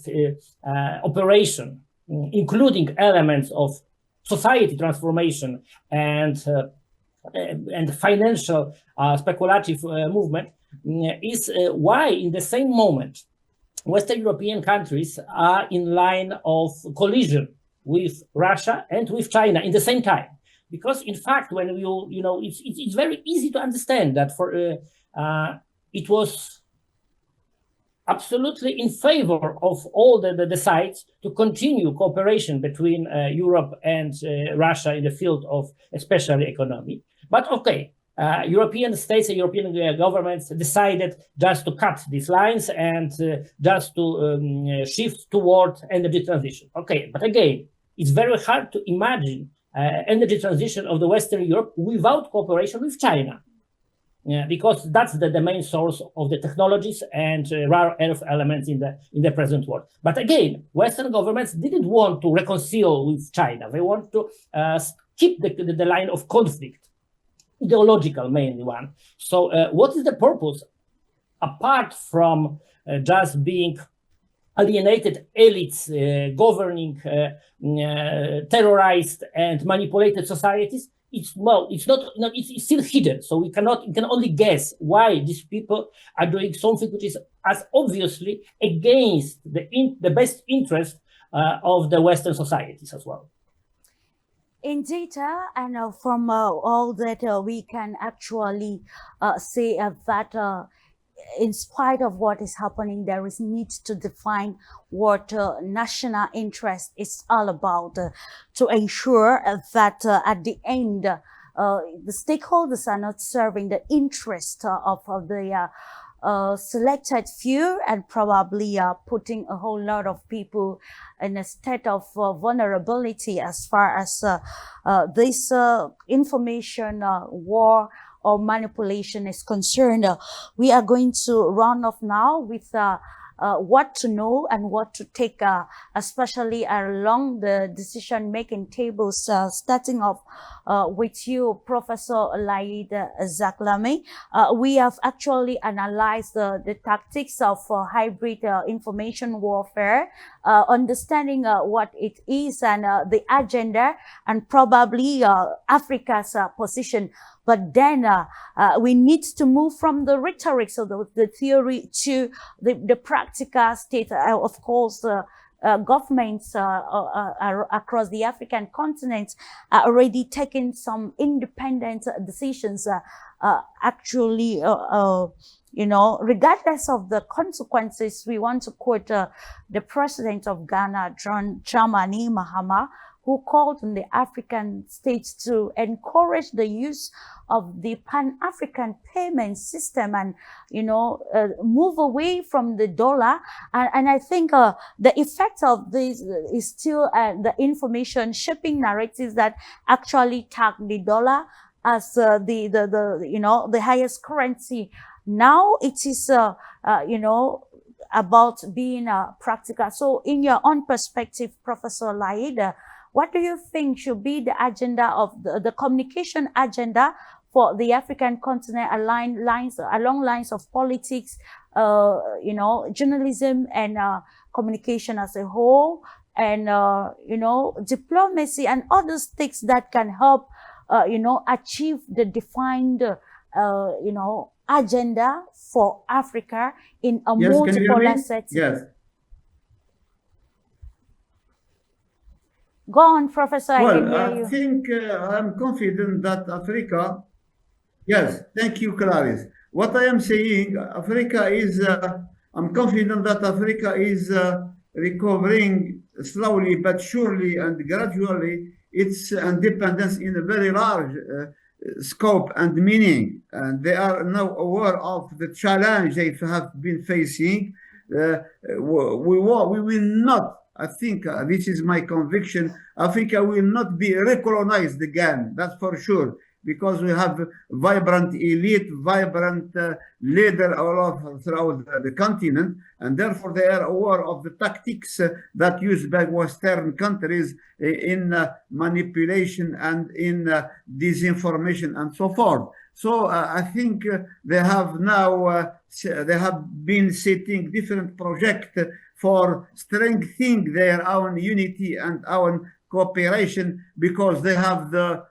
D: operation, including elements of society transformation and financial speculative movement, is why in the same moment Western European countries are in line of collision with Russia and with China in the same time. Because in fact, when it's very easy to understand that it was absolutely in favor of all the sides to continue cooperation between Europe and Russia in the field of especially economy. But okay, European states and European governments decided just to cut these lines and just to shift toward energy transition. Okay, but again, it's very hard to imagine energy transition of the Western Europe without cooperation with China. Yeah, because that's the main source of the technologies and rare earth elements in the present world. But again, Western governments didn't want to reconcile with China. They want to keep the line of conflict, ideological mainly one. So what is the purpose, apart from just being alienated elites governing terrorized and manipulated societies? It's still hidden. So we can only guess why these people are doing something which is as obviously against the best interest of the Western societies as well.
B: Indeed, and from all that we can actually say that in spite of what is happening, there is need to define what national interest is all about to ensure that at the end, the stakeholders are not serving the interest of the selected few and probably putting a whole lot of people in a state of vulnerability as far as this information war or manipulation is concerned. We are going to run off now with what to know and what to take, especially along the decision-making tables, starting off with you, Professor Laid Zaklami. We have actually analyzed the tactics of hybrid information warfare, understanding what it is and the agenda and probably Africa's position. But then we need to move from the rhetoric, so the theory, to the practical state. Of course, governments across the African continent are already taking some independent decisions, actually, regardless of the consequences. We want to quote the president of Ghana, John Dramani Mahama, who called on the African states to encourage the use of the Pan-African payment system and, move away from the dollar. And I think the effect of this is still the information shaping narratives that actually tag the dollar as the highest currency. Now it is about being practical. So in your own perspective, Professor Laida, what do you think should be the agenda of the communication agenda for the African continent along lines of politics, journalism and communication as a whole, and diplomacy and other stakes that can help achieve the defined agenda for Africa in a
E: Yes, can you hear
B: multipolar
E: me?
B: setting?
E: Yes.
B: Go on, Professor, I can
E: Well,
B: hear
E: I
B: you.
E: think I'm confident that Africa, yes, thank you, Clarice. What I am saying, Africa is, I'm confident that Africa is recovering slowly but surely and gradually its independence in a very large scope and meaning. And they are now aware of the challenge they have been facing. We will not, I think this is my conviction, Africa will not be recolonized again, that's for sure, because we have vibrant elite, vibrant leader all over throughout the continent, and therefore they are aware of the tactics that used by Western countries in manipulation and in disinformation and so forth. So I think they have now, they have been setting different projects for strengthening their own unity and own cooperation, because they have the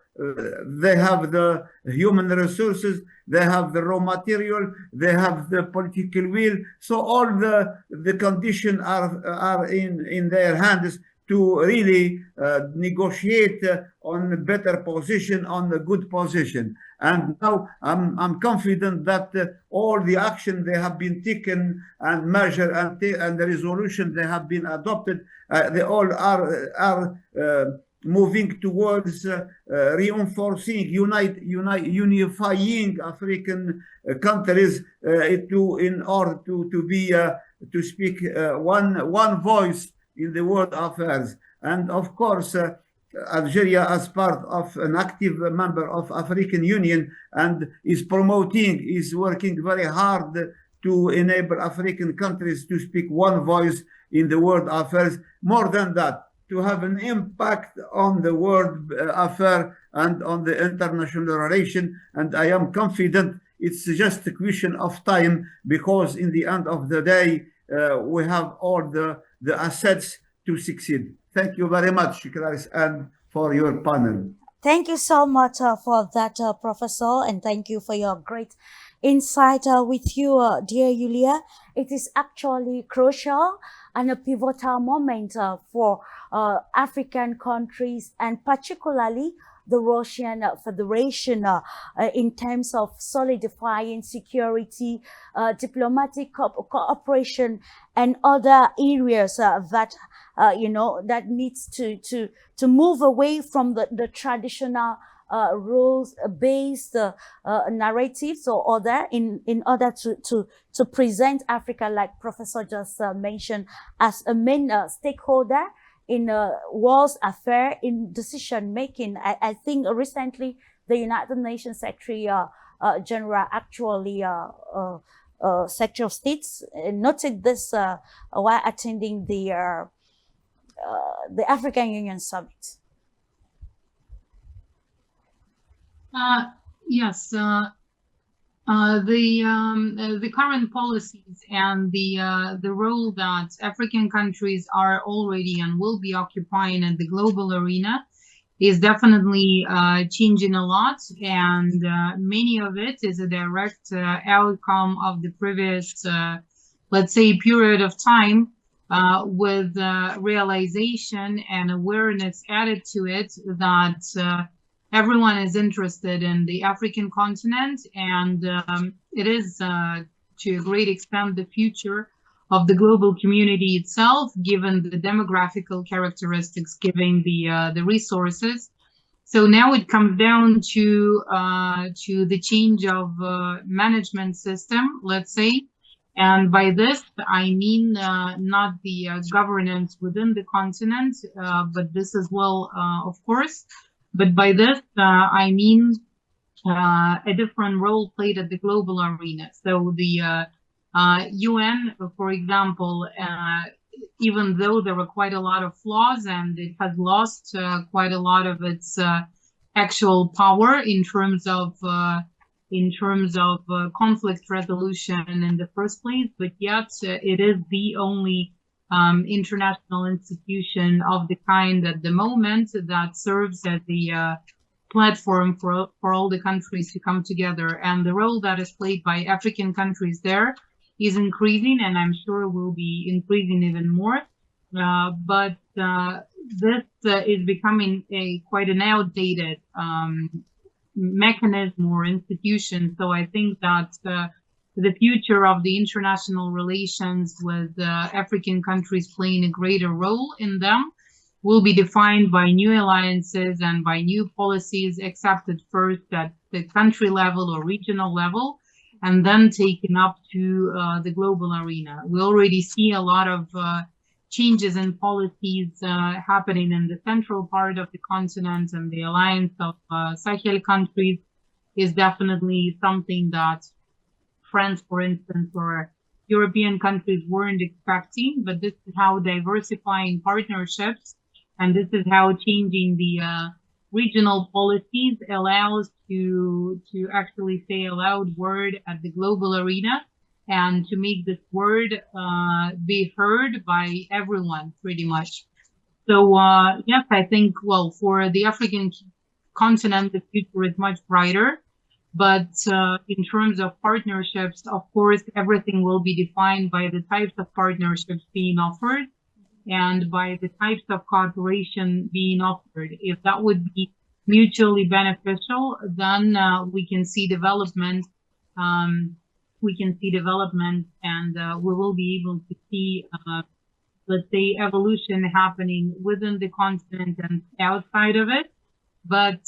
E: human resources, they have the raw material, they have the political will. So all the conditions are in their hands to really negotiate on a better position, on a good position. And now I'm confident that all the action they have been taken and measure and the resolution they have been adopted, they all are moving towards reinforcing, unifying African countries in order to be to speak one voice in the world affairs. And of course, Algeria, as part of an active member of African Union, and is working very hard to enable African countries to speak one voice in the world affairs. More than that, to have an impact on the world affair and on the international relation. And I am confident it's just a question of time, because in the end of the day, we have all the assets to succeed. Thank you very much, Clarice, and for your panel.
B: Thank you so much for that, Professor, and thank you for your great insight with you, dear Yulia. It is actually crucial and a pivotal moment for African countries, and particularly the Russian Federation in terms of solidifying security, diplomatic cooperation, and other areas that that needs to move away from the traditional rules-based narratives or other in order to present Africa, like Professor just mentioned, as a main stakeholder in world affair, in decision making. I think recently the United Nations Secretary General actually Secretary of States noted this while attending the African Union Summit.
C: Yes, the current policies and the role that African countries are already and will be occupying in the global arena is definitely changing a lot, and many of it is a direct outcome of the previous, let's say, period of time, with realization and awareness added to it that everyone is interested in the African continent, and it is to a great extent the future the global community itself, given the demographical characteristics, given the resources. So now it comes down to the change of management system, let's say. And by this, I mean not the governance within the continent, but this as well, of course. But by this, I mean a different role played at the global arena. So the UN, for example, even though there were quite a lot of flaws and it has lost quite a lot of its actual power in terms of conflict resolution in the first place, but yet it is the only international institution of the kind at the moment that serves as the platform for all the countries to come together. And the role that is played by African countries there is increasing, and I'm sure will be increasing even more. But this is becoming quite an outdated mechanism or institution. So I think that the future of the international relations with African countries playing a greater role in them will be defined by new alliances and by new policies accepted first at the country level or regional level, and then taken up to the global arena. We already see a lot of changes in policies happening in the central part of the continent, and the alliance of Sahel countries is definitely something that France, for instance, or European countries weren't expecting. But this is how diversifying partnerships and this is how changing the regional policies allows to actually say a loud word at the global arena and to make this word be heard by everyone pretty much. So yes, I think, well, for the African continent, the future is much brighter. But in terms of partnerships, of course, everything will be defined by the types of partnerships being offered and by the types of cooperation being offered. If that would be mutually beneficial, then we can see development. And we will be able to see, let's say, evolution happening within the continent and outside of it. But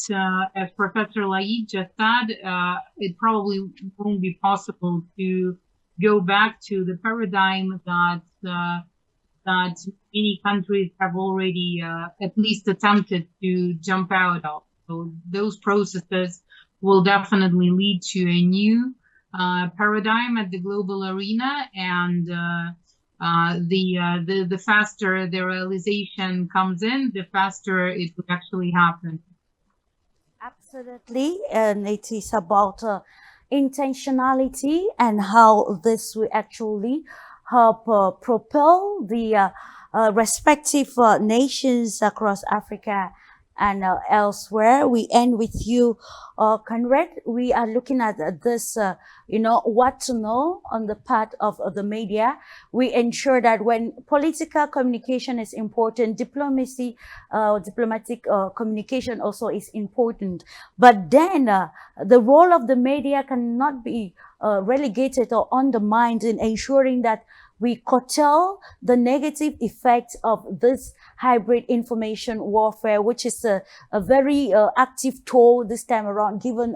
C: as Professor Laid just said, it probably won't be possible to go back to the paradigm that many countries have already at least attempted to jump out of. So those processes will definitely lead to a new paradigm at the global arena, and the faster the realization comes in, the faster it will actually happen.
B: Absolutely, and it is about intentionality and how this will actually help propel the respective nations across Africa and elsewhere. We end with you, Conrad. We are looking at this, what to know on the part of the media. We ensure that when political communication is important, diplomatic communication also is important. But then the role of the media cannot be relegated or undermined in ensuring that we curtail the negative effects of this hybrid information warfare, which is a very active tool this time around, given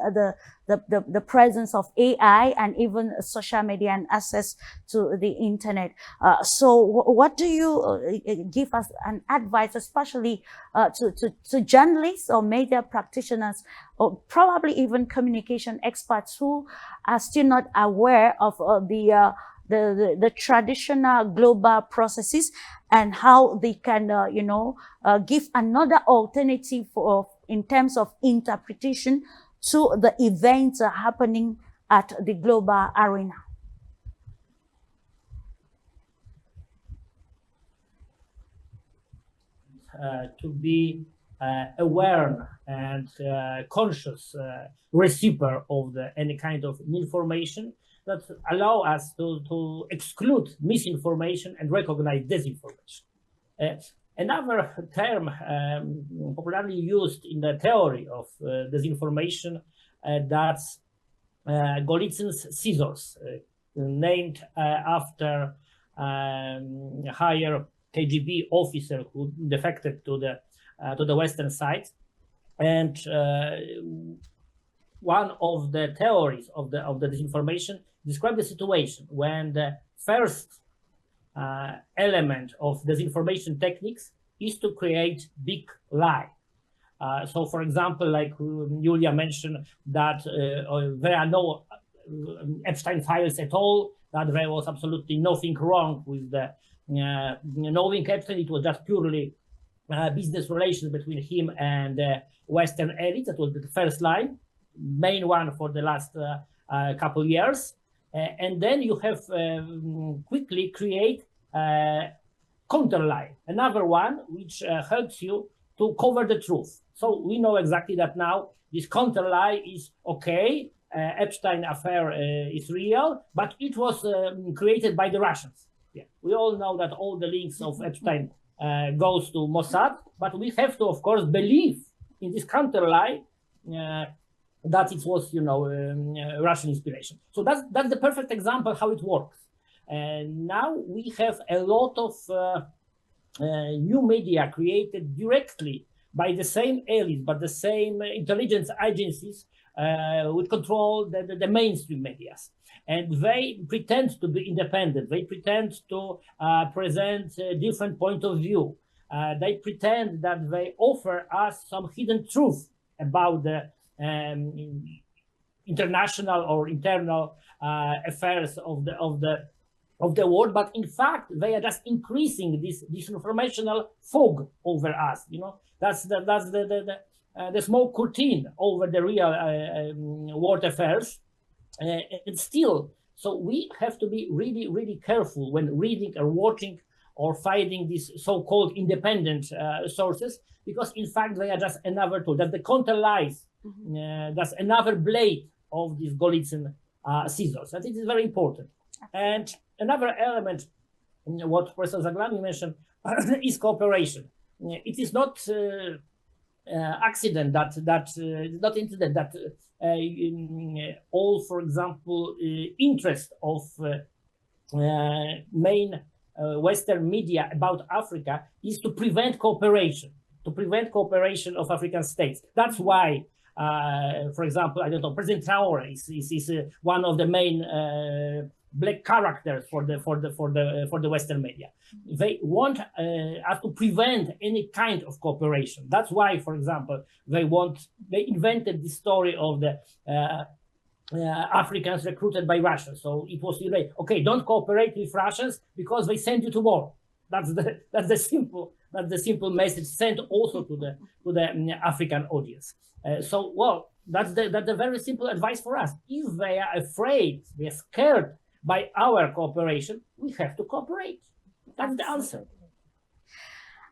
B: the presence of AI and even social media and access to the internet. So what do you give us an advice, especially to journalists or media practitioners, or probably even communication experts who are still not aware of the traditional global processes and how they can, give another alternative in terms of interpretation to the events happening at the global arena?
D: To be aware and conscious receiver of any kind of information that allow us to exclude misinformation and recognize disinformation. Another term popularly used in the theory of disinformation, that's Golitsyn's scissors, named after higher KGB officer who defected to the Western side. And one of the theories of the disinformation described the situation when the first element of disinformation techniques is to create big lie. So, for example, like Julia mentioned, that there are no Epstein files at all, that there was absolutely nothing wrong with the knowing Epstein. It was just purely business relations between him and the Western elite. That was the first line, main one for the last couple of years. And then you have quickly create counter lie, another one which helps you to cover the truth. So we know exactly that now this counter lie is okay. Epstein affair is real, but it was created by the Russians. Yeah, we all know that all the links of Epstein goes to Mossad, but we have to, of course, believe in this counter lie that it was, Russian inspiration. So that's the perfect example how it works. And now we have a lot of new media created directly by the same elites, but the same intelligence agencies which control the mainstream medias. And they pretend to be independent. They pretend to present a different point of view. They pretend that they offer us some hidden truth about the international or internal affairs of the world, but in fact they are just increasing this informational fog over us. That's the small curtain over the real world affairs. And still, so we have to be really, really careful when reading or watching or finding these so-called independent sources, because in fact they are just another tool. That's the counter lies. That's another blade of these Golitsyn scissors. I think it's very important. And another element, what Professor Zaglami mentioned, is cooperation. It is not accident not incident that all, for example, interest of main Western media about Africa is to prevent cooperation of African states. That's why, for example, I don't know, President Traore is one of the main black characters for the Western media. They want us to prevent any kind of cooperation. That's why, for example, they invented the story of the Africans recruited by Russia. So it was okay, don't cooperate with Russians because they send you to war. That's the simple message sent also to the African audience. That's the very simple advice for us. If they are afraid, they are scared by our cooperation, we have to cooperate. That's the answer.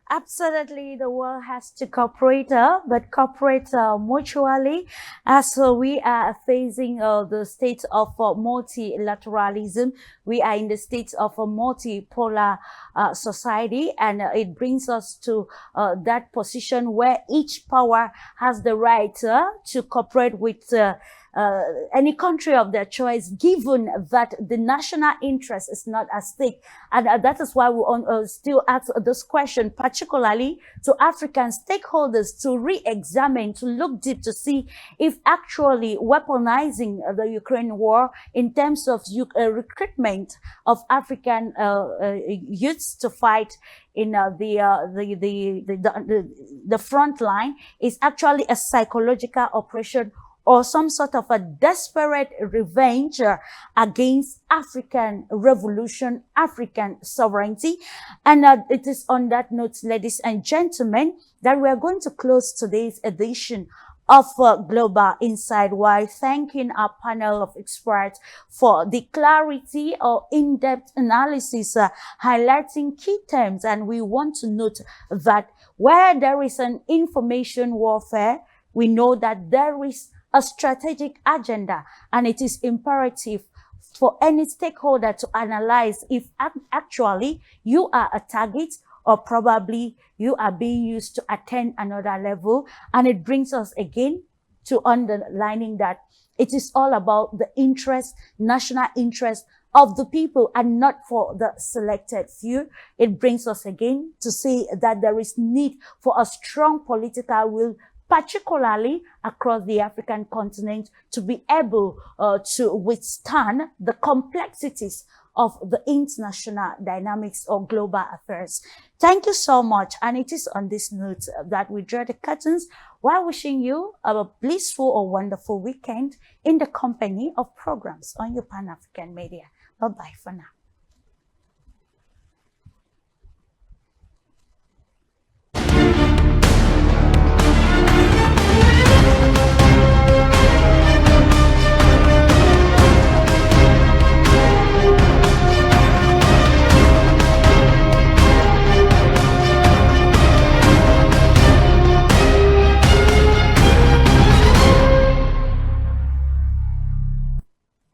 B: Absolutely, the world has to cooperate, but cooperate mutually, as we are facing the state of multilateralism. We are in the state of a multipolar society, and it brings us to that position where each power has the right to cooperate with any country of their choice, given that the national interest is not at stake. And that is why we still ask this question, particularly to African stakeholders, to re-examine, to look deep, to see if actually weaponizing the Ukraine war in terms of recruitment of African youths to fight in the front line is actually a psychological operation or some sort of a desperate revenge against African revolution, African sovereignty. And it is on that note, ladies and gentlemen, that we are going to close today's edition of Global Insight, while thanking our panel of experts for the clarity or in-depth analysis, highlighting key terms. And we want to note that where there is an information warfare, we know that there is a strategic agenda, and it is imperative for any stakeholder to analyze if actually you are a target or probably you are being used to attain another level. And it brings us again to underlining that it is all about the interest, national interest of the people and not for the selected few. It brings us again to see that there is need for a strong political will, particularly across the African continent, to be able to withstand the complexities of the international dynamics or global affairs. Thank you so much. And it is on this note that we draw the curtains while wishing you a blissful or wonderful weekend in the company of programs on your Pan-African media. Bye-bye for now.